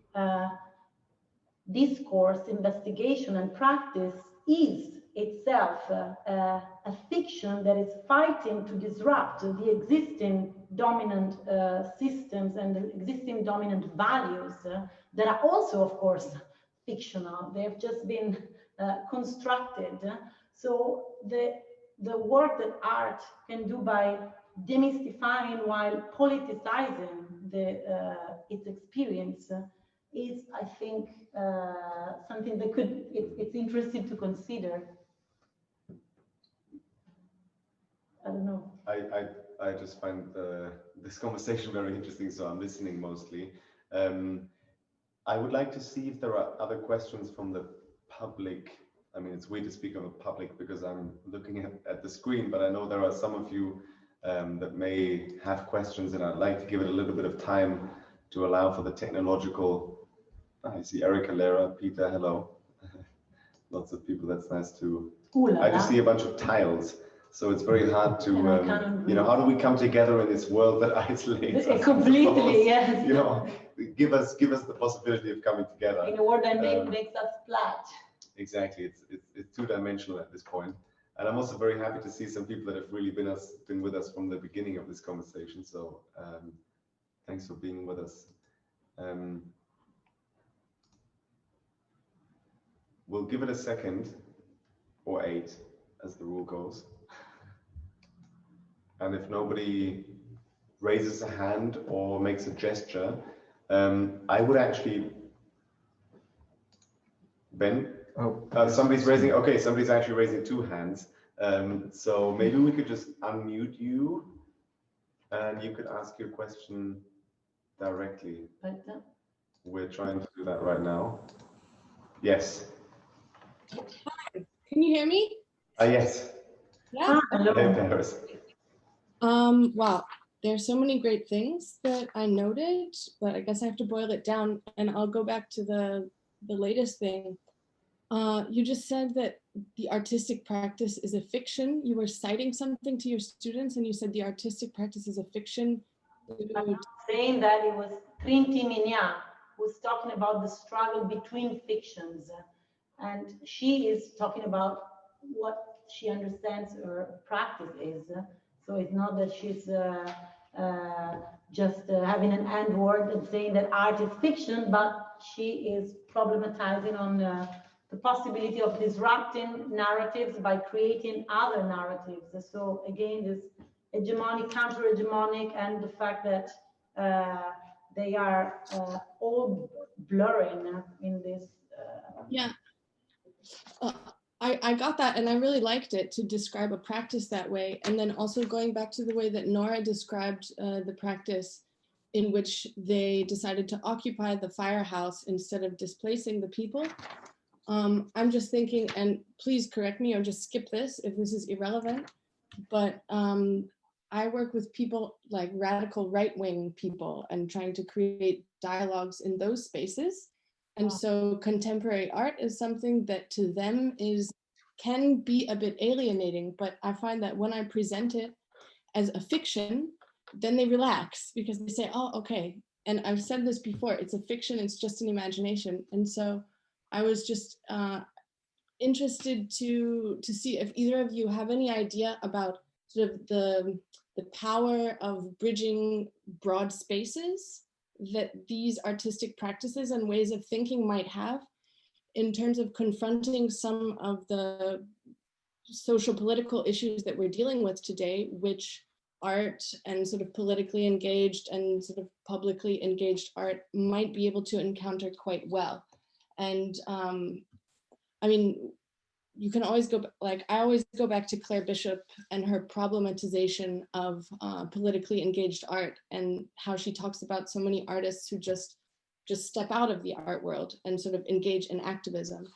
discourse, investigation, and practice is itself a fiction that is fighting to disrupt the existing dominant systems and the existing dominant values that are also, of course, fictional. They have just been constructed. So the work that art can do by demystifying while politicizing its experience is, I think, something that it's interesting to consider. I don't know. I just find this conversation very interesting, so I'm listening mostly. I would like to see if there are other questions from the public. I mean, it's weird to speak of a public because I'm looking at the screen, but I know there are some of you that may have questions, and I'd like to give it a little bit of time to allow for the technological. I see Erica, Lara, Peter, hello. Lots of people, that's nice to. I just see a bunch of tiles. So it's very hard to, you know, how do we come together in this world that isolates us? Completely, yes. You know, give us the possibility of coming together. In a world that makes us flat. Exactly, it's two-dimensional at this point. And I'm also very happy to see some people that have really been with us from the beginning of this conversation. So thanks for being with us. We'll give it a second, or 8, as the rule goes. And if nobody raises a hand or makes a gesture, I would actually, Ben? Somebody's raising, okay, somebody's actually raising 2 hands. So maybe we could just unmute you and you could ask your question directly. We're trying to do that right now. Yes. Hi. Can you hear me? Yes. Yeah. Hello. Wow, there's so many great things that I noted, but I guess I have to boil it down, and I'll go back to the latest thing. You just said that the artistic practice is a fiction. You were citing something to your students, and you said the artistic practice is a fiction. I'm not saying that. It was Tinius who's talking about the struggle between fictions, and she is talking about what she understands her practice is. So it's not that she's just having an end word and saying that art is fiction, but she is problematizing on the possibility of disrupting narratives by creating other narratives. So again, this hegemonic, counter-hegemonic, and the fact that they are all blurring in this. Yeah. I got that, and I really liked it to describe a practice that way. And then also going back to the way that Nora described the practice in which they decided to occupy the firehouse instead of displacing the people. I'm just thinking, and please correct me or just skip this if this is irrelevant, but I work with people like radical right-wing people and trying to create dialogues in those spaces. And so contemporary art is something that to them can be a bit alienating, but I find that when I present it as a fiction, then they relax because they say, oh, okay. And I've said this before, it's a fiction, it's just an imagination. And so I was just interested to see if either of you have any idea about sort of the power of bridging broad spaces that these artistic practices and ways of thinking might have in terms of confronting some of the social political issues that we're dealing with today, which art and sort of politically engaged and sort of publicly engaged art might be able to encounter quite well. And I mean, you can always go, like, I always go back to Claire Bishop and her problematization of politically engaged art and how she talks about so many artists who just step out of the art world and sort of engage in activism.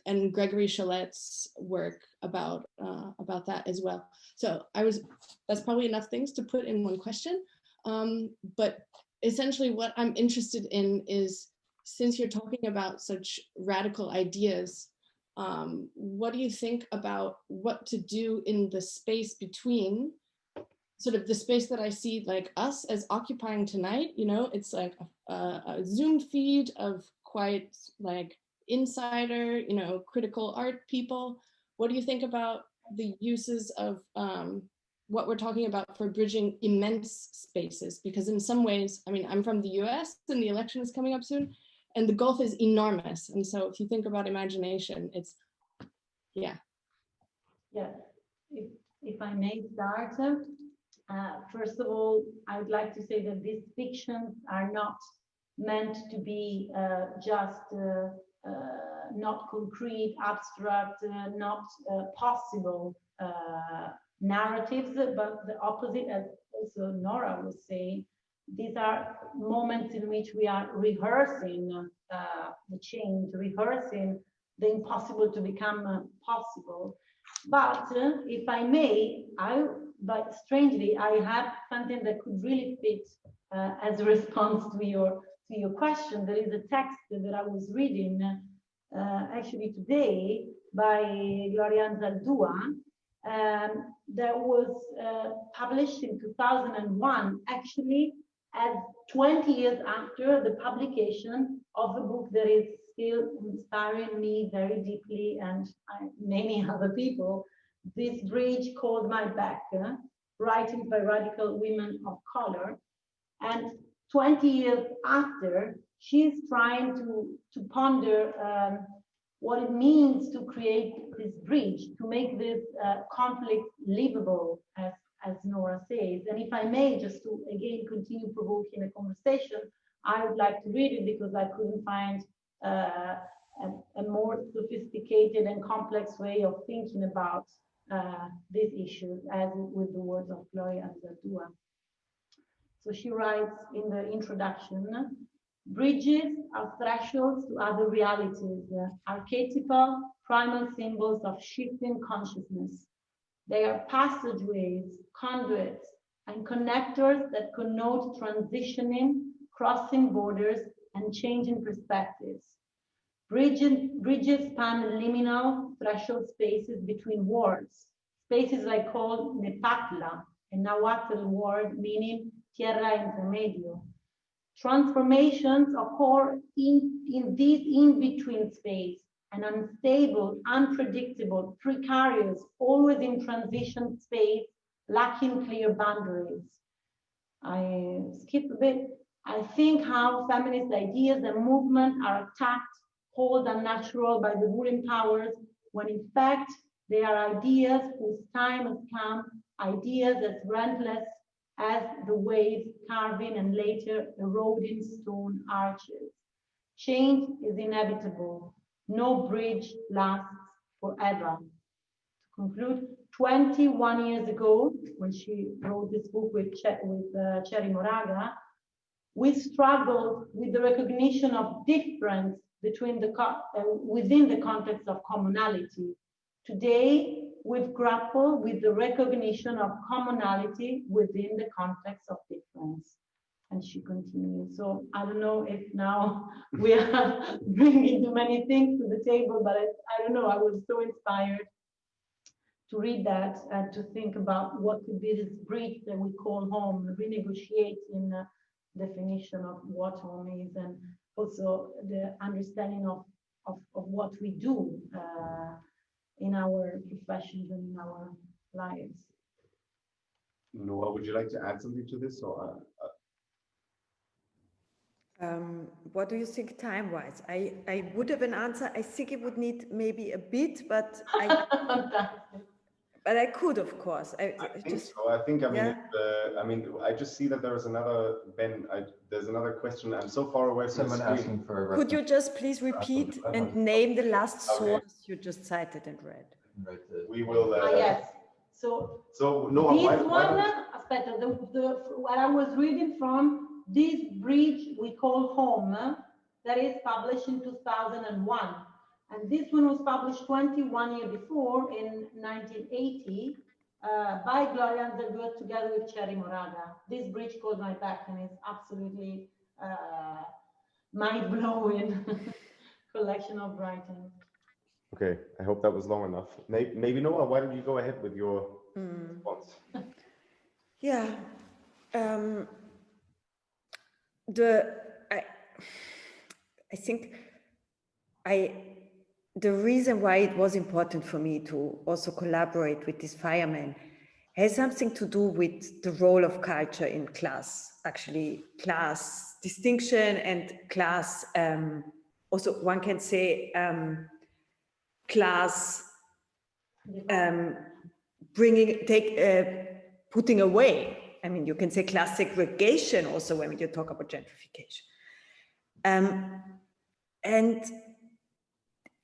and Gregory Chalette's work about that as well. So that's probably enough things to put in one question. But essentially what I'm interested in is, since you're talking about such radical ideas, what do you think about what to do in the space between sort of the space that I see like us as occupying tonight? You know, it's like a Zoom feed of quite like insider, you know, critical art people. What do you think about the uses of what we're talking about for bridging immense spaces? Because in some ways, I mean, I'm from the US and the election is coming up soon, and the gulf is enormous. And so if you think about imagination, it's, yeah. Yeah, if I may start, first of all, I would like to say that these fictions are not meant to be just not concrete, abstract, not possible narratives, but the opposite, as also Nora was saying. These are moments in which we are rehearsing the change, rehearsing the impossible to become possible. But if I may, but strangely, I have something that could really fit as a response to your question. There is a text that I was reading actually today by Gloria Anzaldúa that was published in 2001, actually as 20 years after the publication of a book that is still inspiring me very deeply and many other people, this bridge called My Back, writing by radical women of color. And 20 years after, she's trying to ponder what it means to create this bridge, to make this conflict livable, as Nora says. And if I may, just to again continue provoking the conversation, I would like to read it because I couldn't find a more sophisticated and complex way of thinking about these issues as with the words of Gloria Anzaldúa. So she writes in the introduction, bridges are thresholds to other realities, archetypal, primal symbols of shifting consciousness. They are passageways, conduits, and connectors that connote transitioning, crossing borders, and changing perspectives. Bridges span liminal threshold spaces between words, spaces I call Nepatla, a Nahuatl word meaning tierra intermedio. Transformations occur in this in-between space, an unstable, unpredictable, precarious, always in transition space, lacking clear boundaries. I skip a bit. I think how feminist ideas and movements are attacked, called unnatural by the ruling powers, when in fact they are ideas whose time has come, ideas as relentless as the waves carving and later eroding stone arches. Change is inevitable. No bridge lasts forever. To conclude, 21 years ago, when she wrote this book with Cherry Moraga, we struggled with the recognition of difference between within the context of commonality. Today, we've grappled with the recognition of commonality within the context of difference. And she continues. So I don't know if now we are bringing too many things to the table, but I don't know, I was so inspired to read that and to think about what could be this bridge that we call home, renegotiating the definition of what home is, and also the understanding of what we do in our professions and in our lives. Nora, would you like to add something to this? Or what do you think time-wise? I would have an answer. I think it would need maybe a bit, but I could, of course. I think so. I think, I mean, I just see that there is another, Ben, there's another question. I'm so far away from the screen. Asking for a Could you just please repeat and name the last source you just cited and read? We will. Yes. So Nora, this one, what I was reading from, this bridge we call home, that is published in 2001. And this one was published 21 years before in 1980 by Gloria Anzalduat together with Cherry Moraga. This bridge called my back, and it's absolutely mind-blowing collection of writings. Okay, I hope that was long enough. Maybe Nora, why don't you go ahead with your response? Yeah. I think the reason why it was important for me to also collaborate with this fireman has something to do with the role of culture in class, actually class distinction and class, also one can say class putting away. I mean, you can say class segregation also when you talk about gentrification. And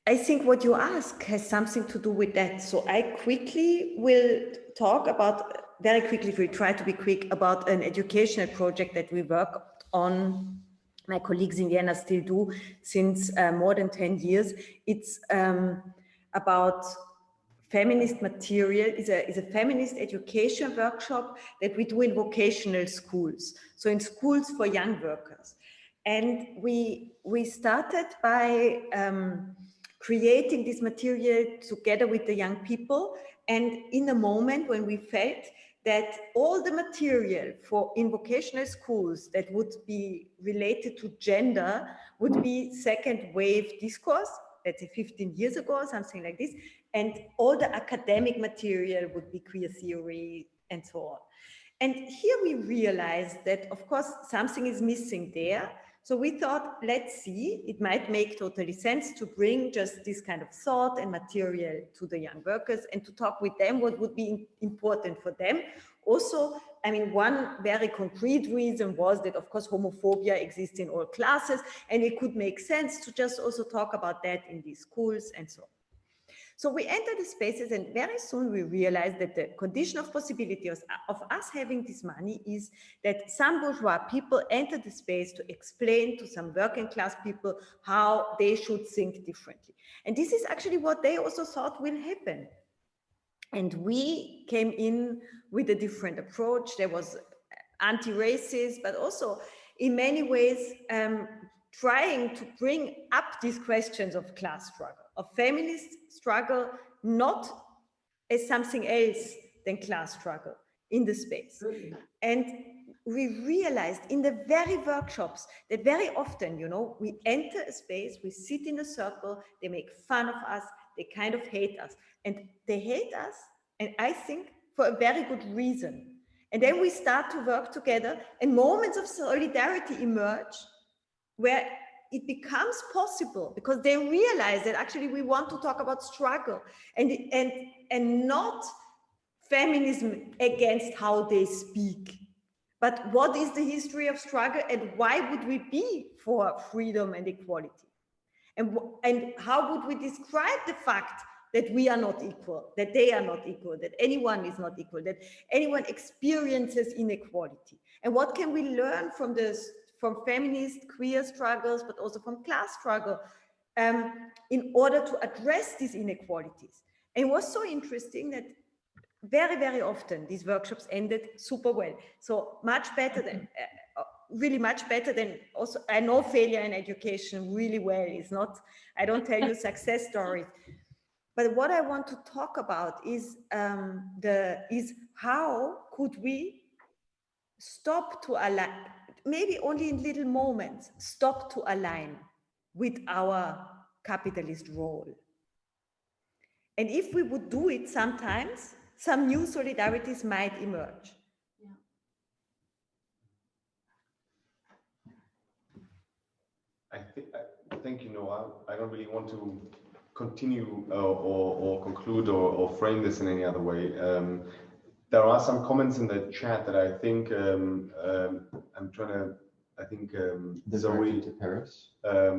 I think what you ask has something to do with that. So I quickly will talk about, very quickly, we'll try to be quick, about an educational project that we worked on, my colleagues in Vienna still do, since more than 10 years. It's about feminist material, is a feminist education workshop that we do in vocational schools. So in schools for young workers. And we started by creating this material together with the young people. And in a moment when we felt that all the material in vocational schools that would be related to gender would be second wave discourse, let's say 15 years ago, or something like this. And all the academic material would be queer theory and so on. And here we realized that, of course, something is missing there. So we thought, let's see, it might make totally sense to bring just this kind of thought and material to the young workers and to talk with them what would be important for them. Also, I mean, one very concrete reason was that, of course, homophobia exists in all classes, and it could make sense to just also talk about that in these schools and so on. So we entered the spaces, and very soon we realized that the condition of possibility of us having this money is that some bourgeois people enter the space to explain to some working class people how they should think differently. And this is actually what they also thought will happen. And we came in with a different approach. There was anti-racist, but also in many ways trying to bring up these questions of class struggle, of feminist struggle, not as something else than class struggle in the space. And we realized in the very workshops that very often, you know, we enter a space, we sit in a circle, they make fun of us, they kind of hate us. And they hate us, and I think for a very good reason. And then we start to work together, and moments of solidarity emerge where it becomes possible because they realize that actually we want to talk about struggle and not feminism against how they speak, but what is the history of struggle and why would we be for freedom and equality? And how would we describe the fact that we are not equal, that they are not equal, that anyone is not equal, that anyone experiences inequality? And what can we learn from feminist queer struggles, but also from class struggle in order to address these inequalities? And it was so interesting that very, very often these workshops ended super well. So much better than, really much better than, also, I know failure in education really well. It's not, I don't tell you success stories. But what I want to talk about is how could we stop to align, maybe only in little moments, stop to align with our capitalist role. And if we would do it sometimes, some new solidarities might emerge. I think, you know, I don't really want to continue or conclude or frame this in any other way. There are some comments in the chat that I think I'm trying to, I think Zoe to Paris.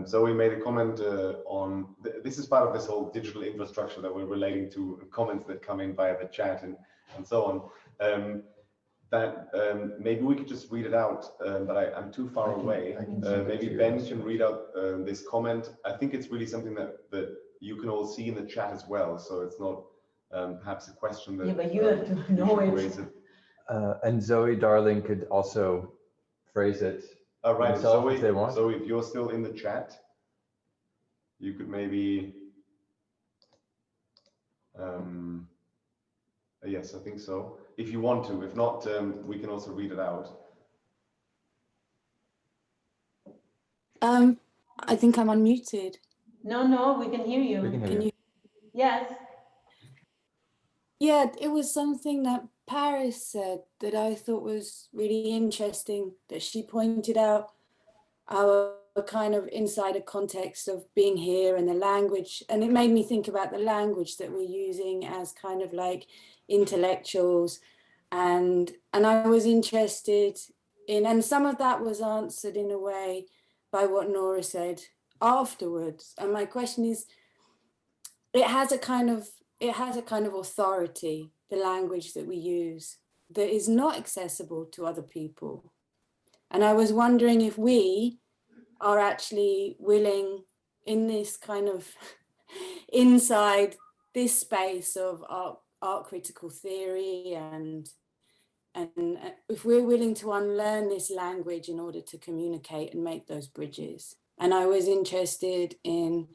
Zoe made a comment on, this is part of this whole digital infrastructure that we're relating to comments that come in via the chat and so on. Maybe we could just read it out, but I'm too far away. Maybe Ben can read out this comment. I think it's really something that you can all see in the chat as well. So it's not perhaps a question that but you have to know it. raise it. And Zoe, darling, could also phrase it Right, themselves if they want. Zoe, if you're still in the chat, you could maybe, yes, I think so. If you want to, if not, we can also read it out. I think I'm unmuted. No, we can hear you. We can hear Can you. you? Yes. Yeah, it was something that Paris said that I thought was really interesting, that she pointed out our kind of insider context of being here and the language. And it made me think about the language that we're using as kind of like intellectuals. And I was interested in, and some of that was answered in a way by what Nora said afterwards. And my question is, it has a kind of authority, the language that we use, that is not accessible to other people. And I was wondering if we are actually willing, in this kind of inside this space of art critical theory, and if we're willing to unlearn this language in order to communicate and make those bridges. And I was interested in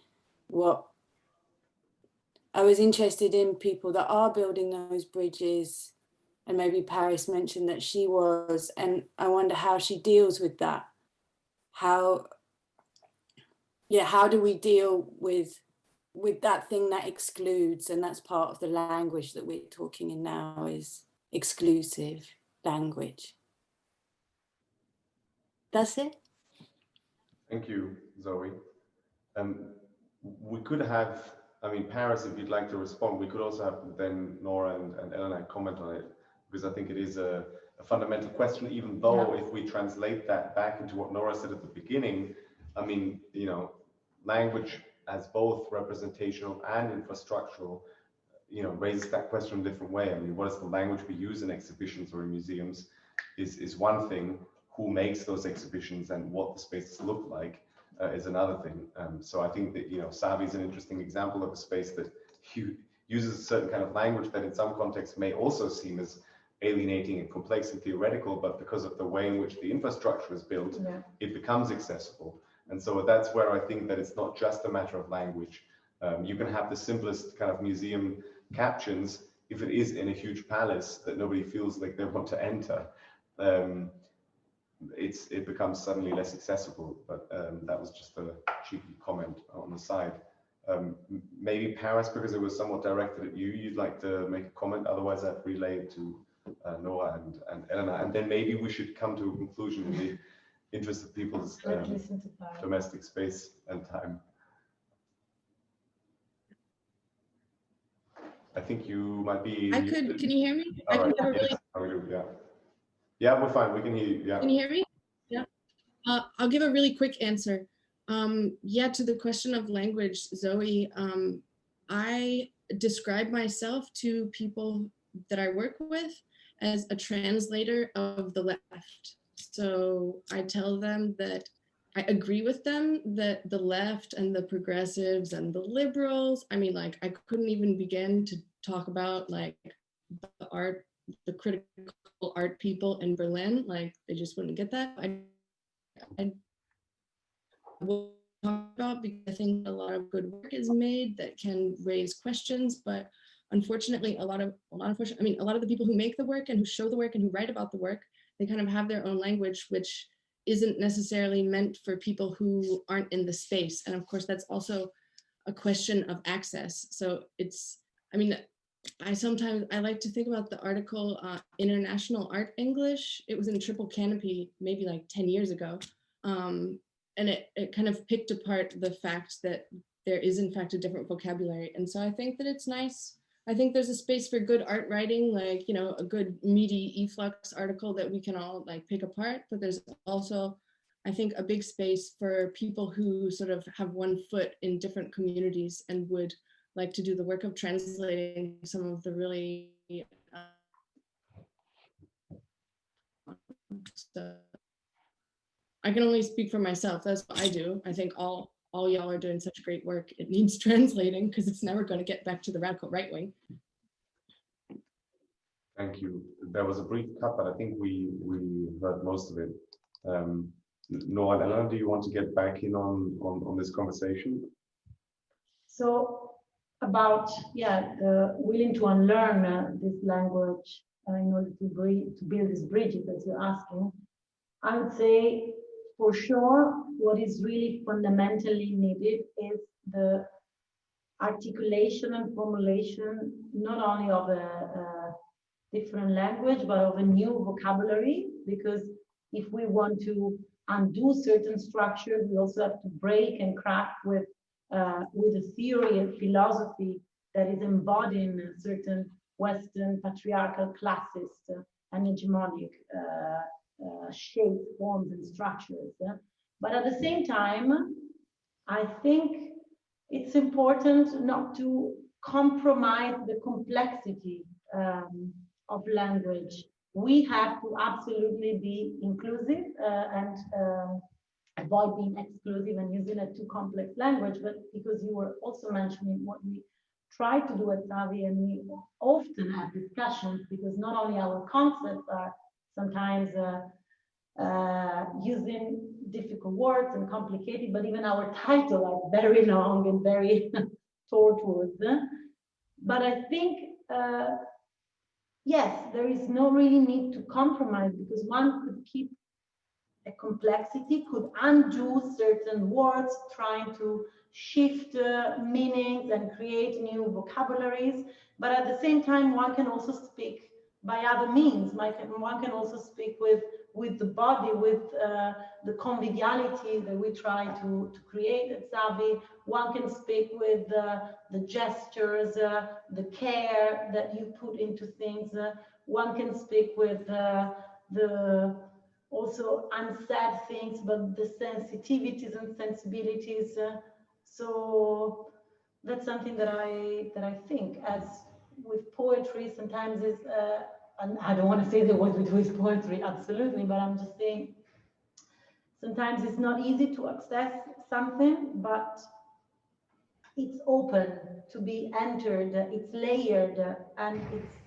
people that are building those bridges, and maybe Paris mentioned that she was, and I wonder how she deals with that. How do we deal with that thing that excludes? And that's part of the language that we're talking in now, is exclusive language. That's it. Thank you, Zoe. We could have, I mean, Paris, if you'd like to respond, we could also have then Nora and Elena comment on it, because I think it is a fundamental question, even though if we translate that back into what Nora said at the beginning, I mean, you know, language as both representational and infrastructural, you know, raises that question in a different way. I mean, what is the language we use in exhibitions or in museums is one thing. Who makes those exhibitions and what the spaces look like is another thing. So I think that, you know, Savi is an interesting example of a space that uses a certain kind of language that in some contexts may also seem as alienating and complex and theoretical, but because of the way in which the infrastructure is built, it becomes accessible. And so that's where I think that it's not just a matter of language. You can have the simplest kind of museum captions if it is in a huge palace that nobody feels like they want to enter. It becomes suddenly less accessible, but that was just a cheeky comment on the side. Maybe Paris, because it was somewhat directed at you, you'd like to make a comment, otherwise I'd relay it to Nora and Elena, and then maybe we should come to a conclusion in the interest of people's domestic space and time. I think you might be... Can you hear me? All right. Yeah, we're fine. We can hear you. Yeah. Can you hear me? Yeah. I'll give a really quick answer. Yeah, to the question of language, Zoe, I describe myself to people that I work with as a translator of the left. So I tell them that I agree with them that the left and the progressives and the liberals, I mean, like, I couldn't even begin to talk about like the art, the critical art people in Berlin, like they just wouldn't get that. I will talk about, because I think a lot of good work is made that can raise questions, but unfortunately a lot of the people who make the work and who show the work and who write about the work, they kind of have their own language, which isn't necessarily meant for people who aren't in the space. And of course, that's also a question of access. So it's, I mean, I like to think about the article International Art English. It was in Triple Canopy maybe like 10 years ago. And it kind of picked apart the fact that there is in fact a different vocabulary. And so I think that it's nice. I think there's a space for good art writing, like, you know, a good meaty efflux article that we can all like pick apart. But there's also, I think, a big space for people who sort of have one foot in different communities and would like to do the work of translating some of the really so I can only speak for myself. That's what I do. I think all all y'all are doing such great work. It needs translating because it's never going to get back to the radical right wing. Thank you. There was a brief cut, but I think we heard most of it. Nora and Elena, do you want to get back in on this conversation? So about, yeah, the willing to unlearn this language in order to build these bridges that you're asking, I would say for sure what is really fundamentally needed is the articulation and formulation not only of a different language but of a new vocabulary, because if we want to undo certain structures, we also have to break and crack with a theory and philosophy that is embodying certain Western patriarchal classist and hegemonic shapes, forms, and structures. But at the same time, I think it's important not to compromise the complexity of language. We have to absolutely be inclusive and avoid being exclusive and using a too complex language, but because you were also mentioning what we try to do at Savi, and we often have discussions because not only our concepts are sometimes using difficult words and complicated, but even our title are very long and very tortuous. But I think, yes, there is no really need to compromise, because one could keep a complexity, could undo certain words, trying to shift meanings and create new vocabularies. But at the same time, one can also speak by other means. One can also speak with the body, with the conviviality that we try to create at Savi. One can speak with the gestures, the care that you put into things. One can speak with the also unsaid things, but the sensitivities and sensibilities. So that's something that I think, as with poetry, sometimes is, and I don't want to say that what we do is poetry, absolutely, but I'm just saying sometimes it's not easy to access something, but it's open to be entered, it's layered, and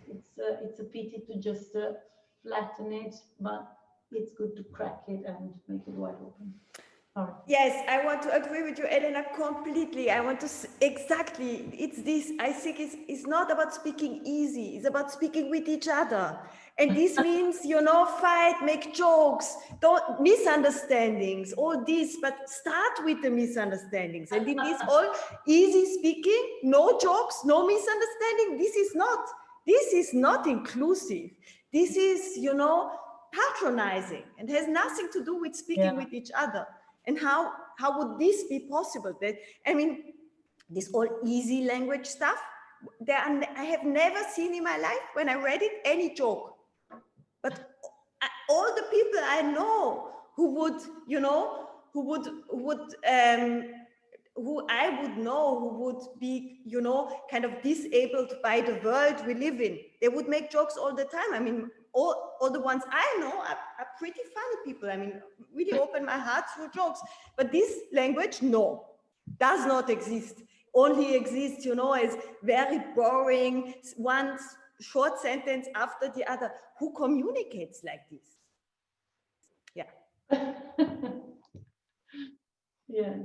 it's a pity to just flatten it, but it's good to crack it and make it wide open. Sorry. Yes, I want to agree with you, Elena, completely. I want to exactly, it's this, I think it's not about speaking easy, it's about speaking with each other. And this means, you know, fight, make jokes, don't misunderstandings, all this, but start with the misunderstandings. And in this all easy speaking, no jokes, no misunderstanding, this is not inclusive. This is, you know, patronizing and has nothing to do with speaking with each other. And how would this be possible? That, I mean, this all easy language stuff, I have never seen in my life, when I read it, any joke. But all the people I know who would, you know, who I would know who would be, you know, kind of disabled by the world we live in, they would make jokes all the time. I mean, all the ones I know are pretty funny people. I mean, really open my heart through jokes. But this language, no, does not exist. Only exists, you know, as very boring, one short sentence after the other. Who communicates like this? Yeah. Yeah.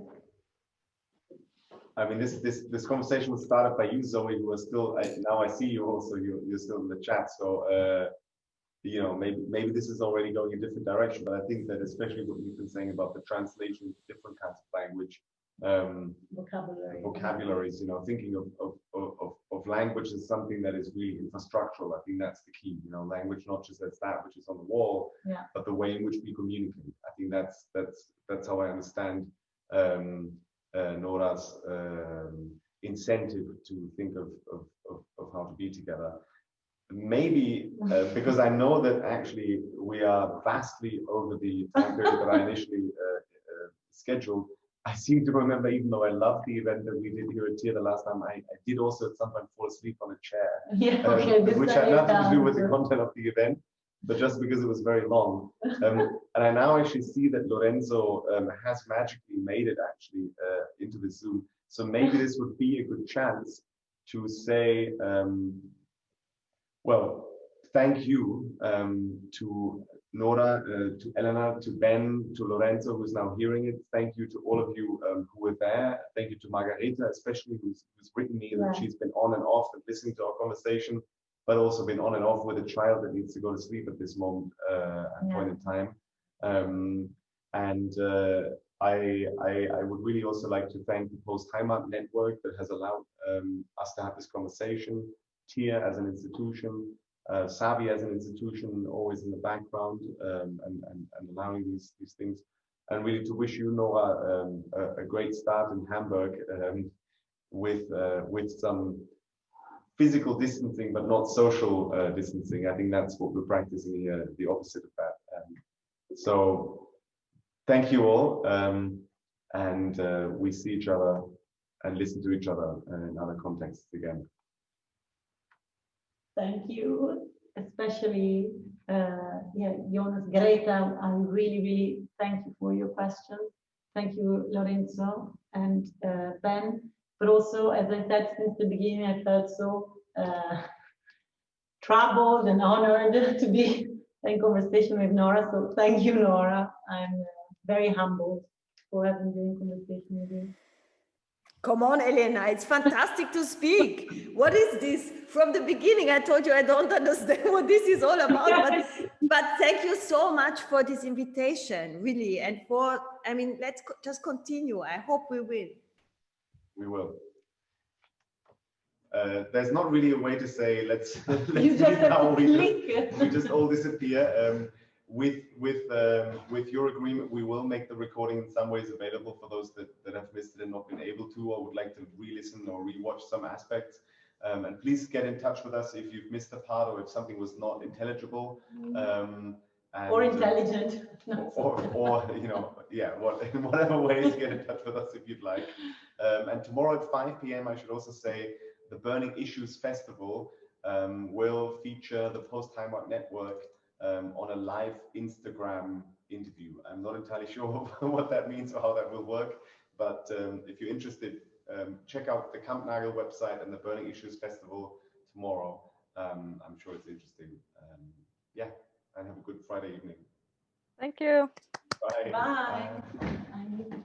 I mean, this conversation was started by you, Zoe, who was still, now I see you also, you're still in the chat. So, you know, maybe this is already going a different direction, but I think that especially what you've been saying about the translation of different kinds of language, vocabularies, you know, thinking of language as something that is really infrastructural. I think that's the key, you know, language not just as that which is on the wall, but the way in which we communicate. I think that's how I understand Nora's incentive to think of how to be together. Maybe because I know that actually we are vastly over the time period that I initially scheduled. I seem to remember, even though I loved the event that we did here at TIA the last time, I did also at some point fall asleep on a chair, which had nothing to do with the content of the event. but just because it was very long. And I now actually see that Lorenzo has magically made it actually into the Zoom. So maybe this would be a good chance to say, well, thank you to Nora, to Elena, to Ben, to Lorenzo, who's now hearing it. Thank you to all of you who were there. Thank you to Margareta, especially who's written me that she's been on and off and listening to our conversation, but also been on and off with a child that needs to go to sleep at this moment point in time. I would really also like to thank the PostHeimat Network that has allowed us to have this conversation, TIA as an institution, Savi as an institution, always in the background and allowing these things. And really to wish you, Nora, a great start in Hamburg with some physical distancing, but not social distancing. I think that's what we're practicing here, the opposite of that. So thank you all, and we see each other and listen to each other in other contexts again. Thank you, especially Jonas, Greta. I really thank you for your question. Thank you, Lorenzo and Ben. But also, as I said since the beginning, I felt so troubled and honored to be in conversation with Nora. So thank you, Nora. I'm very humbled for having been in conversation with you. Come on, Elena, it's fantastic to speak. What is this? From the beginning, I told you I don't understand what this is all about, but thank you so much for this invitation, really. And for, I mean, let's just continue. I hope we will. We will. There's not really a way to say, let's you just have to click. We just all disappear. With your agreement, we will make the recording in some ways available for those that have missed it and not been able to, or would like to re-listen or re-watch some aspects. And please get in touch with us if you've missed a part or if something was not intelligible. Or intelligent. or you know, yeah, in whatever ways, get in touch with us if you'd like. And tomorrow at 5 p.m, I should also say, the Burning Issues Festival will feature the PostHeimat Network on a live Instagram interview. I'm not entirely sure what that means or how that will work, but if you're interested, check out the Kampnagel website and the Burning Issues Festival tomorrow. I'm sure it's interesting. Yeah, and have a good Friday evening. Thank you. Bye. Bye.